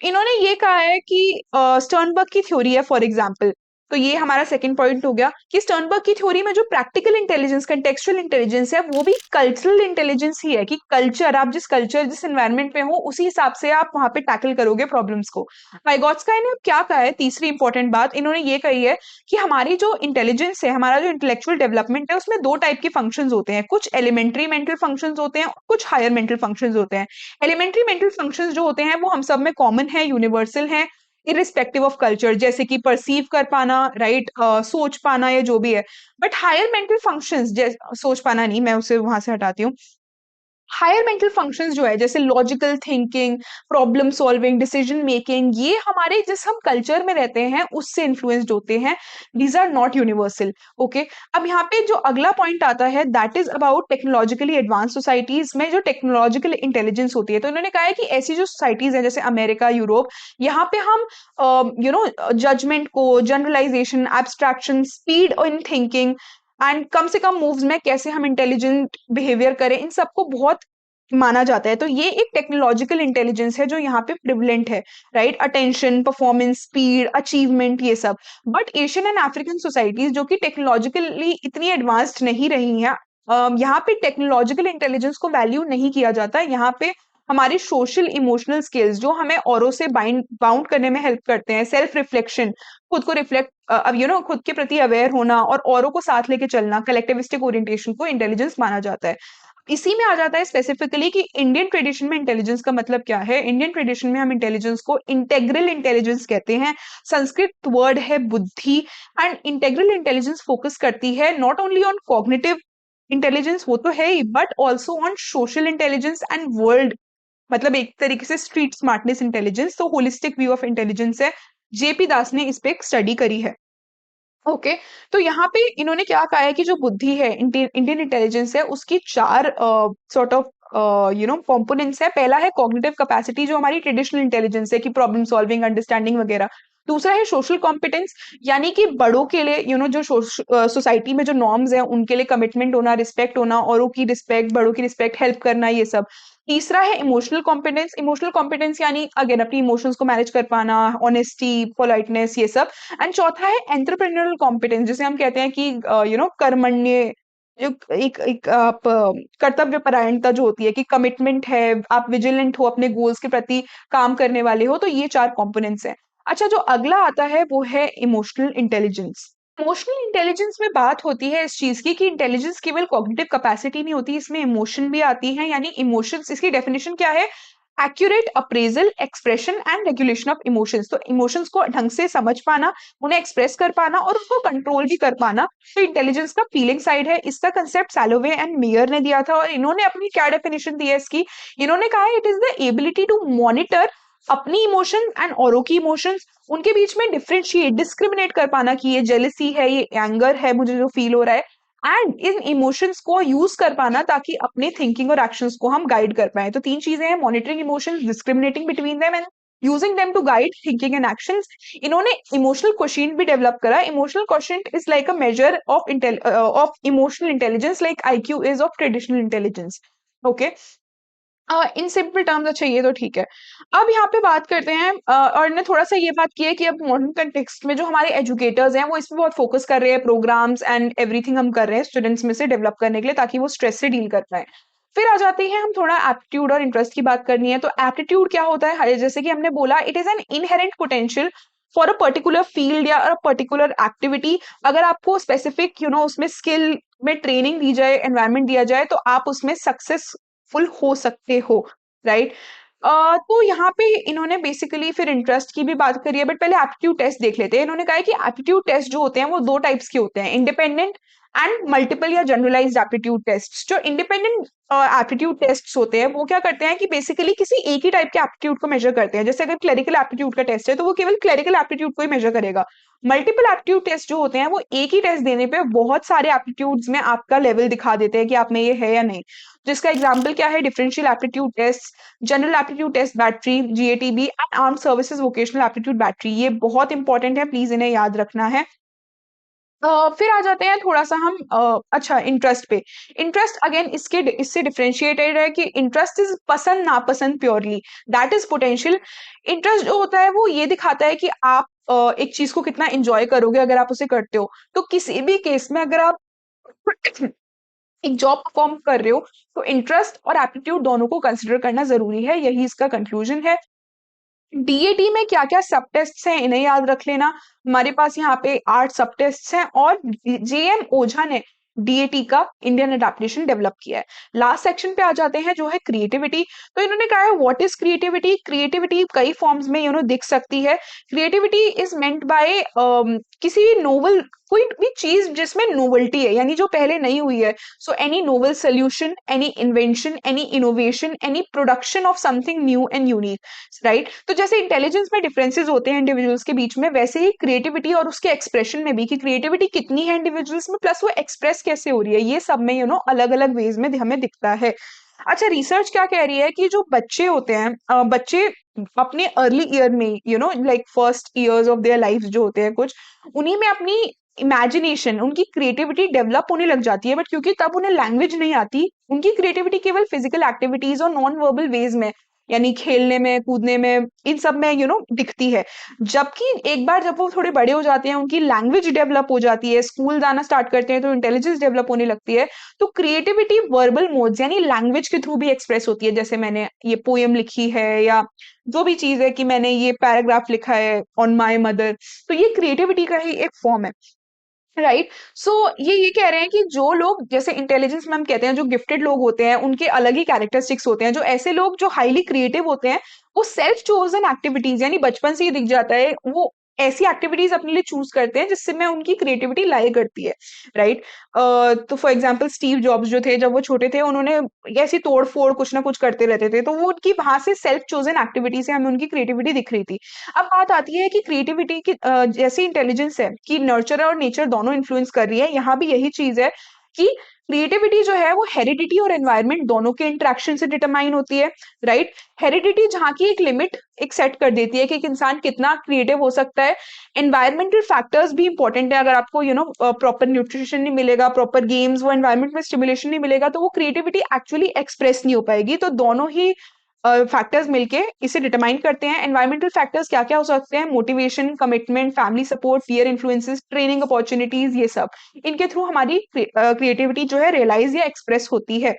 इन्होंने ये कहा है कि स्टर्नबर्ग की थ्योरी है फॉर एग्जाम्पल, तो ये हमारा सेकंड पॉइंट हो गया कि स्टर्नबर्ग की थ्योरी में जो प्रैक्टिकल इंटेलिजेंस, कंटेक्चुअल इंटेलिजेंस है, वो भी कल्चरल इंटेलिजेंस ही है, कि कल्चर, आप जिस कल्चर, जिस एनवायरनमेंट में हो उसी हिसाब से आप वहां पे टैकल करोगे प्रॉब्लम्स को। वाइगोत्स्काय ने क्या कहा है, तीसरी इंपॉर्टेंट बात इन्होंने ये कही है कि हमारी जो इंटेलिजेंस है, हमारा जो इंटेलेक्चुअल डेवलपमेंट है, उसमें दो टाइप के फंक्शंस होते हैं, कुछ एलिमेंट्री मेंटल फंक्शंस होते हैं, कुछ हायर मेंटल फंक्शंस होते हैं। एलिमेंट्री मेंटल फंक्शंस जो होते हैं वो हम सब में कॉमन है, यूनिवर्सल है, इरिस्पेक्टिव ऑफ कल्चर, जैसे कि परसीव कर पाना, राइट, सोच पाना या जो भी है। बट हायर मेंटल फंक्शंस, सोच पाना नहीं, मैं उसे वहां से हटाती हूँ। हायर मेंटल फंक्शंस जो है, जैसे logical thinking, problem solving, decision making, ये हमारे जिस हम कल्चर में रहते हैं उससे इन्फ्लुएंस्ड होते हैं। These are not universal. Okay, अब यहाँ पे जो अगला पॉइंट आता है that is about technologically advance societies में जो टेक्नोलॉजिकल इंटेलिजेंस होती है। तो इन्होंने कहा है कि ऐसी जो सोसाइटीज है, जैसे अमेरिका, यूरोप, यहाँ पे हम जजमेंट को, generalisation, abstraction, speed in thinking and कम से कम मूव्स में कैसे हम इंटेलिजेंट बिहेवियर करें, इन सबको बहुत माना जाता है। तो ये एक टेक्नोलॉजिकल इंटेलिजेंस है जो यहाँ पे प्रिवलेंट है, right, attention, performance, speed, achievement, ये सब। But Asian and African societies जो कि टेक्नोलॉजिकली इतनी एडवांस्ड नहीं रही हैं, यहाँ पे टेक्नोलॉजिकल इंटेलिजेंस को वैल्यू नहीं किया जाता। यहाँ पे हमारी सोशल इमोशनल स्किल्स जो हमें औरों से बाउंड करने में हेल्प करते हैं, सेल्फ रिफ्लेक्शन, खुद को रिफ्लेक्ट, अब खुद के प्रति अवेयर होना और औरों को साथ लेके चलना, कलेक्टिविस्टिक ओरिएंटेशन को इंटेलिजेंस माना जाता है। इसी में आ जाता है स्पेसिफिकली कि इंडियन ट्रेडिशन में इंटेलिजेंस का मतलब क्या है। इंडियन ट्रेडिशन में हम इंटेलिजेंस को इंटेग्रल इंटेलिजेंस कहते हैं। संस्कृत वर्ड है बुद्धि, एंड इंटेग्रल इंटेलिजेंस फोकस करती है not only on cognitive intelligence, वो तो है ही, but also on social intelligence and world, मतलब एक तरीके से स्ट्रीट स्मार्टनेस इंटेलिजेंस। तो होलिस्टिक व्यू ऑफ इंटेलिजेंस है। जेपी दास ने इस पे एक स्टडी करी है। ओके, तो यहाँ पे इन्होंने क्या कहा है कि जो बुद्धि है, इंडियन इंटेलिजेंस है, उसकी चार सॉर्ट ऑफ कंपोनेंट्स है। पहला है कॉग्निटिव कैपेसिटी, जो हमारी ट्रेडिशनल इंटेलिजेंस है, कि प्रॉब्लम सॉल्विंग, अंडरस्टैंडिंग वगैरह। दूसरा है सोशल कॉम्पिटेंस, यानी कि बड़ों के लिए जो सोसाइटी में जो नॉर्म्स हैं उनके लिए कमिटमेंट होना, रिस्पेक्ट होना, औरों की रिस्पेक्ट, बड़ों की रिस्पेक्ट, हेल्प करना, ये सब। तीसरा है इमोशनल कॉम्पिटेंस। इमोशनल कॉम्पिटेंस यानी अगेन अपनी इमोशंस को मैनेज कर पाना, ऑनेस्टी, पोलाइटनेस, ये सब। एंड चौथा है एंटरप्रेन्योरल कॉम्पिटेंस, जिसे हम कहते हैं कि कर्मण्य, जो एक एक आप कर्तव्य परायणता जो होती है, कि कमिटमेंट है, आप विजिलेंट हो, अपने गोल्स के प्रति काम करने वाले हो। तो ये चार कंपोनेंट्स हैं। अच्छा, जो अगला आता है वो है इमोशनल इंटेलिजेंस। इमोशनल इंटेलिजेंस में बात होती है इस चीज की कि इंटेलिजेंस केवल कॉग्निटिव कैपेसिटी नहीं होती, इसमें इमोशन भी आती है। यानी इमोशंस, इसकी डेफिनेशन क्या है, accurate appraisal, expression and regulation of emotions. तो इमोशंस को ढंग से समझ पाना, उन्हें एक्सप्रेस कर पाना और उनको कंट्रोल भी कर पाना, तो इंटेलिजेंस का फीलिंग साइड है। इसका कंसेप्ट सैलोवे एंड मेयर ने दिया था, और इन्होंने अपनी क्या डेफिनेशन दी है इसकी, इन्होंने कहा है it is the ability to monitor अपनी इमोशन एंड औरों की इमोशंस, उनके बीच में डिफरेंशिएट, डिस्क्रिमिनेट कर पाना कि ये जेलसी है, ये एंगर है, मुझे जो फील हो रहा है, एंड इन इमोशंस को यूज कर पाना ताकि अपने थिंकिंग और एक्शंस को हम गाइड कर पाए। तो तीन चीजें हैं, monitoring emotions, discriminating between them and using them to guide thinking and actions. इन्होंने इमोशनल क्वोशिएंट भी डेवलप करा। Emotional quotient is like a measure of emotional intelligence, like IQ is of traditional intelligence. Okay, in simple terms अच्छा ये तो ठीक है। अब यहाँ पे बात करते हैं और ने थोड़ा सा ये बात की है कि अब मॉडर्न कंटेक्स्ट में जो हमारे एजुकेटर्स हैं वो इस पे बहुत फोकस कर रहे हैं, प्रोग्राम्स एंड एवरीथिंग हम कर रहे हैं स्टूडेंट्स में से डेवलप करने के लिए ताकि वो स्ट्रेस से डील कर पाए। फिर आ जाते हैं हम थोड़ा एप्टीट्यूड और इंटरेस्ट की बात करनी है। तो एप्टीट्यूड क्या होता है, जैसे कि हमने बोला it is an inherent potential for a particular field या अ पर्टिकुलर एक्टिविटी। अगर आपको स्पेसिफिक उसमें स्किल में ट्रेनिंग दी जाए, एनवायरनमेंट दिया जाए तो आप उसमें सक्सेसफुल हो सकते हो, राइट। तो यहाँ पे इन्होंने बेसिकली फिर इंटरेस्ट की भी बात करी है, बट पहले एप्टीट्यूड टेस्ट देख लेते हैं। इन्होंने कहा है कि एप्टीट्यूड टेस्ट जो होते हैं वो दो टाइप्स के होते हैं, इंडिपेंडेंट एंड मल्टीपल या जनरलाइज्ड एप्टीट्यूड टेस्ट। जो इंडिपेंडेंट एप्टीट्यूड टेस्ट होते हैं वो क्या करते हैं कि बेसिकली किसी एक ही टाइप के एप्टीट्यूड को मेजर करते हैं। जैसे अगर क्लरिकल एप्टीट्यूड का टेस्ट है तो वो केवल क्लरिकल एप्टीट्यूड को ही मेजर करेगा। मल्टीपल एप्टीट्यूड टेस्ट जो होते हैं वो एक ही टेस्ट देने पे बहुत सारे एप्टीट्यूड्स में आपका लेवल दिखा देते हैं कि आप में ये है या नहीं। जिसका एग्जाम्पल क्या है, differential aptitude test, general aptitude test battery GATB and armed services vocational aptitude battery. ये बहुत इंपॉर्टेंट है, प्लीज इन्हें याद रखना है। फिर आ जाते हैं थोड़ा सा हम अच्छा इंटरेस्ट पे। इंटरेस्ट अगेन इससे डिफरेंशिएटेड है कि इंटरेस्ट इज पसंद नापसंद purely, that is potential. Interest जो होता है वो ये दिखाता है कि आप एक चीज को कितना एंजॉय करोगे अगर आप उसे करते हो। तो किसी भी केस में अगर आप एक जॉब परफॉर्म कर रहे हो तो इंटरेस्ट और एप्टीट्यूड दोनों को कंसिडर करना जरूरी है, यही इसका कंक्लूजन है। डीएटी में क्या क्या सब टेस्ट हैं इन्हें याद रख लेना। हमारे पास यहाँ पे 8 सब टेस्ट हैं और जेएम ओझा ने डीएटी का इंडियन अडेप्टेशन डेवलप किया है। लास्ट सेक्शन पे आ जाते हैं जो है क्रिएटिविटी। तो इन्होंने कहा है व्हाट इज क्रिएटिविटी। क्रिएटिविटी कई फॉर्म्स में दिख सकती है। क्रिएटिविटी इज मेंट बाय किसी नोवल, कोई भी चीज जिसमें नोवेल्टी है यानी जो पहले नहीं हुई है। So any novel solution, any invention, any innovation, any production of something new and unique, right. तो जैसे इंटेलिजेंस में डिफरेंसेस होते हैं इंडिविजुअल्स के बीच में, वैसे ही क्रिएटिविटी और उसके एक्सप्रेशन में भी कि क्रिएटिविटी कितनी है इंडिविजुअल्स में प्लस वो एक्सप्रेस कैसे हो रही है, ये सब में अलग अलग वेज में हमें दिखता है। अच्छा, रिसर्च क्या कह रही है कि जो बच्चे होते हैं, बच्चे अपने अर्ली ईयर में like first years of their life जो होते हैं कुछ, उन्हीं में अपनी इमेजिनेशन, उनकी क्रिएटिविटी डेवलप होने लग जाती है। बट क्योंकि तब उन्हें लैंग्वेज नहीं आती, उनकी क्रिएटिविटी केवल फिजिकल एक्टिविटीज और नॉन वर्बल वेज में यानी खेलने में, कूदने में, इन सब में दिखती है। जबकि एक बार जब वो थोड़े बड़े हो जाते हैं, उनकी लैंग्वेज डेवलप हो जाती है, स्कूल जाना स्टार्ट करते हैं तो इंटेलिजेंस डेवलप होने लगती है। तो क्रिएटिविटी वर्बल मोड्स यानी लैंग्वेज के थ्रू भी एक्सप्रेस होती है। जैसे मैंने ये पोयम लिखी है या जो भी चीज है कि मैंने ये पैराग्राफ लिखा है ऑन माई मदर, तो ये क्रिएटिविटी का ही एक फॉर्म है, राइट। सो ये कह रहे हैं कि जो लोग जैसे इंटेलिजेंस में हम कहते हैं जो गिफ्टेड लोग होते हैं उनके अलग ही कैरेक्टरिस्टिक्स होते हैं। जो ऐसे लोग जो हाईली क्रिएटिव होते हैं वो सेल्फ चोजन एक्टिविटीज यानी बचपन से ही दिख जाता है, वो ऐसी एक्टिविटीज अपने लिए चूज करते हैं जिससे में उनकी क्रिएटिविटी लाई करती है, राइट। तो फॉर एग्जाम्पल स्टीव जॉब्स जो थे, जब वो छोटे थे उन्होंने ऐसी तोड़ फोड़ कुछ ना कुछ करते रहते थे, तो वो उनकी वहां से सेल्फ चोजन एक्टिविटी से हमें उनकी क्रिएटिविटी दिख रही थी। अब बात आती है कि क्रिएटिविटी की जैसी इंटेलिजेंस है कि नर्चर और नेचर दोनों इन्फ्लुएंस कर रही है, यहाँ भी यही चीज है कि क्रिएटिविटी जो है वो हेरिडिटी और एनवायरनमेंट दोनों के इंटरेक्शन से डिटरमाइन होती है, राइट। हेरिडिटी जहाँ की एक लिमिट एक सेट कर देती है कि एक इंसान कितना क्रिएटिव हो सकता है। एनवायरमेंटल फैक्टर्स भी इंपॉर्टेंट है। अगर आपको प्रॉपर न्यूट्रिशन नहीं मिलेगा, प्रॉपर गेम्स, वो एनवायरमेंट में स्टिमुलेशन नहीं मिलेगा तो वो क्रिएटिविटी एक्चुअली एक्सप्रेस नहीं हो पाएगी। तो दोनों ही फैक्टर्स मिलके इसे डिटरमाइन करते हैं। एनवायरमेंटल फैक्टर्स क्या क्या हो सकते हैं, motivation, commitment, family support, peer influences, training opportunities, ये सब इनके थ्रू हमारी क्रिएटिविटी जो है रियलाइज या एक्सप्रेस होती है।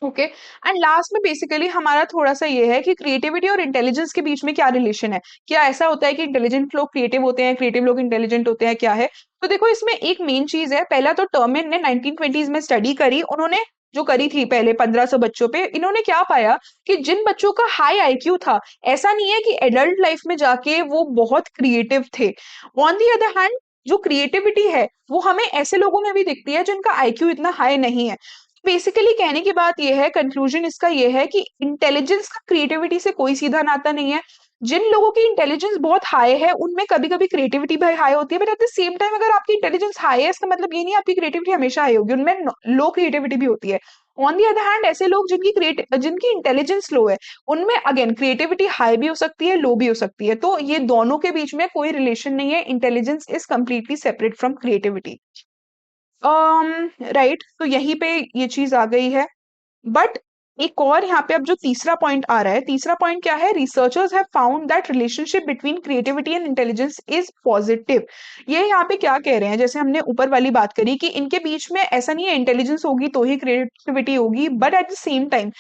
ओके, एंड लास्ट में बेसिकली हमारा थोड़ा सा ये है कि क्रिएटिविटी और इंटेलिजेंस के बीच में क्या रिलेशन है। क्या ऐसा होता है कि इंटेलिजेंट लोग क्रिएटिव होते हैं, क्रिएटिव लोग इंटेलिजेंट होते हैं, क्या है। तो देखो इसमें एक मेन चीज है। पहला तो टर्मिन ने 1920s में स्टडी करी, उन्होंने जो करी थी पहले 1500 बच्चों पे, इन्होंने क्या पाया कि जिन बच्चों का हाई आईक्यू था, ऐसा नहीं है कि एडल्ट लाइफ में जाके वो बहुत क्रिएटिव थे। ऑन दी अदर हैंड जो क्रिएटिविटी है वो हमें ऐसे लोगों में भी दिखती है जिनका आईक्यू इतना हाई नहीं है। बेसिकली कहने की बात यह है, कंक्लूजन इसका यह है कि इंटेलिजेंस का क्रिएटिविटी से कोई सीधा नाता नहीं है। जिन लोगों की इंटेलिजेंस बहुत हाई है उनमें कभी कभी क्रिएटिविटी भी हाई होती है, but at the same time अगर आपकी इंटेलिजेंस हाई है इसका मतलब ये नहीं आपकी क्रिएटिविटी हमेशा हाई होगी, उनमें लो क्रिएटिविटी भी होती है। ऑन दी अदर हैंड ऐसे लोग जिनकी इंटेलिजेंस लो है उनमें अगेन क्रिएटिविटी हाई भी हो सकती है, लो भी हो सकती है। तो ये दोनों के बीच में कोई रिलेशन नहीं है, intelligence is completely separate from creativity. Right, तो यहीं पे ये चीज आ गई है। बट एक और यहाँ पे अब जो तीसरा पॉइंट आ रहा है, तीसरा पॉइंट क्या है, researchers have found that relationship between creativity and intelligence is positive. ये यहाँ पे क्या कह रहे हैं, जैसे हमने ऊपर वाली बात करी कि इनके बीच में ऐसा नहीं है इंटेलिजेंस होगी तो ही क्रिएटिविटी होगी, but at the same time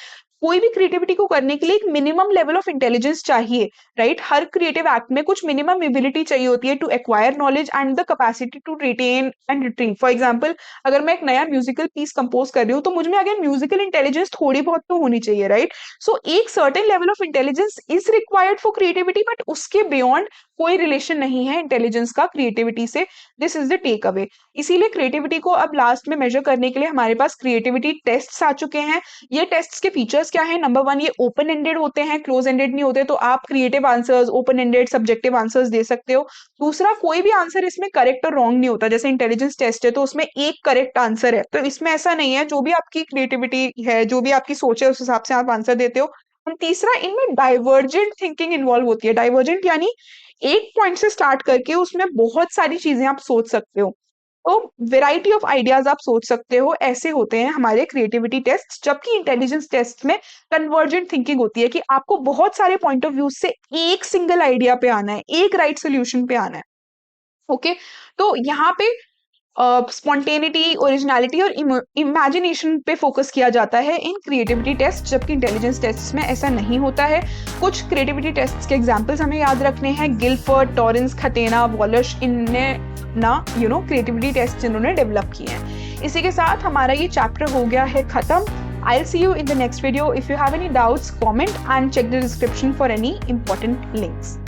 कोई भी क्रिएटिविटी को करने के लिए एक मिनिमम लेवल ऑफ इंटेलिजेंस चाहिए, राइट। हर क्रिएटिव एक्ट में कुछ मिनिमम एबिलिटी चाहिए होती है to acquire knowledge and the capacity to retain and retrieve. For example, अगर मैं एक नया म्यूजिकल पीस कंपोज कर रही हूँ तो मुझ में अगेन म्यूजिकल इंटेलिजेंस थोड़ी बहुत तो होनी चाहिए, राइट। सो एक certain level of intelligence is required for creativity, but उसके बियॉन्ड कोई रिलेशन नहीं है इंटेलिजेंस का क्रिएटिविटी से। This is the take away. इसीलिए क्रिएटिविटी को अब लास्ट में मेजर करने के लिए हमारे पास क्रिएटिविटी टेस्ट्स आ चुके हैं। ये टेस्ट्स के फीचर्स क्या है, नंबर 1, ये ओपन एंडेड होते हैं, क्लोज एंडेड नहीं होते, तो आप creative answers, open ended, subjective answers दे सकते हो। दूसरा, कोई भी आंसर इसमें करेक्ट और रॉन्ग नहीं होता। जैसे इंटेलिजेंस टेस्ट है तो उसमें एक करेक्ट आंसर है, तो इसमें ऐसा नहीं है, जो भी आपकी क्रिएटिविटी है, जो भी आपकी सोच है, उस हिसाब से आप आंसर देते हो। और तीसरा, इनमें डाइवर्जेंट थिंकिंग इन्वॉल्व होती है। डाइवर्जेंट यानी एक पॉइंट से स्टार्ट करके उसमें बहुत सारी चीजें आप सोच सकते हो, तो वेराइटी ऑफ आइडियाज आप सोच सकते हो। ऐसे होते हैं हमारे क्रिएटिविटी टेस्ट। जबकि इंटेलिजेंस टेस्ट में कन्वर्जेंट थिंकिंग होती है कि आपको बहुत सारे पॉइंट ऑफ व्यू से एक सिंगल आइडिया पे आना है, एक राइट सोल्यूशन पे आना है। ओके, तो यहाँ पे स्पॉन्टेनिटी, ओरिजिनलिटी और इमेजिनेशन पे फोकस किया जाता है इन क्रिएटिविटी टेस्ट, जबकि इंटेलिजेंस टेस्ट में ऐसा नहीं होता है। कुछ क्रिएटिविटी टेस्ट के एग्जांपल्स हमें याद रखने हैं, गिलफर्ड, टॉरेंस, खतेना, वॉलश, इनने ना क्रिएटिविटी टेस्ट जिन्होंने डेवलप किए हैं। इसी के साथ हमारा ये चैप्टर हो गया है खत्म। I'll see you in the next video. If you have any doubts, comment and check the description for any important links.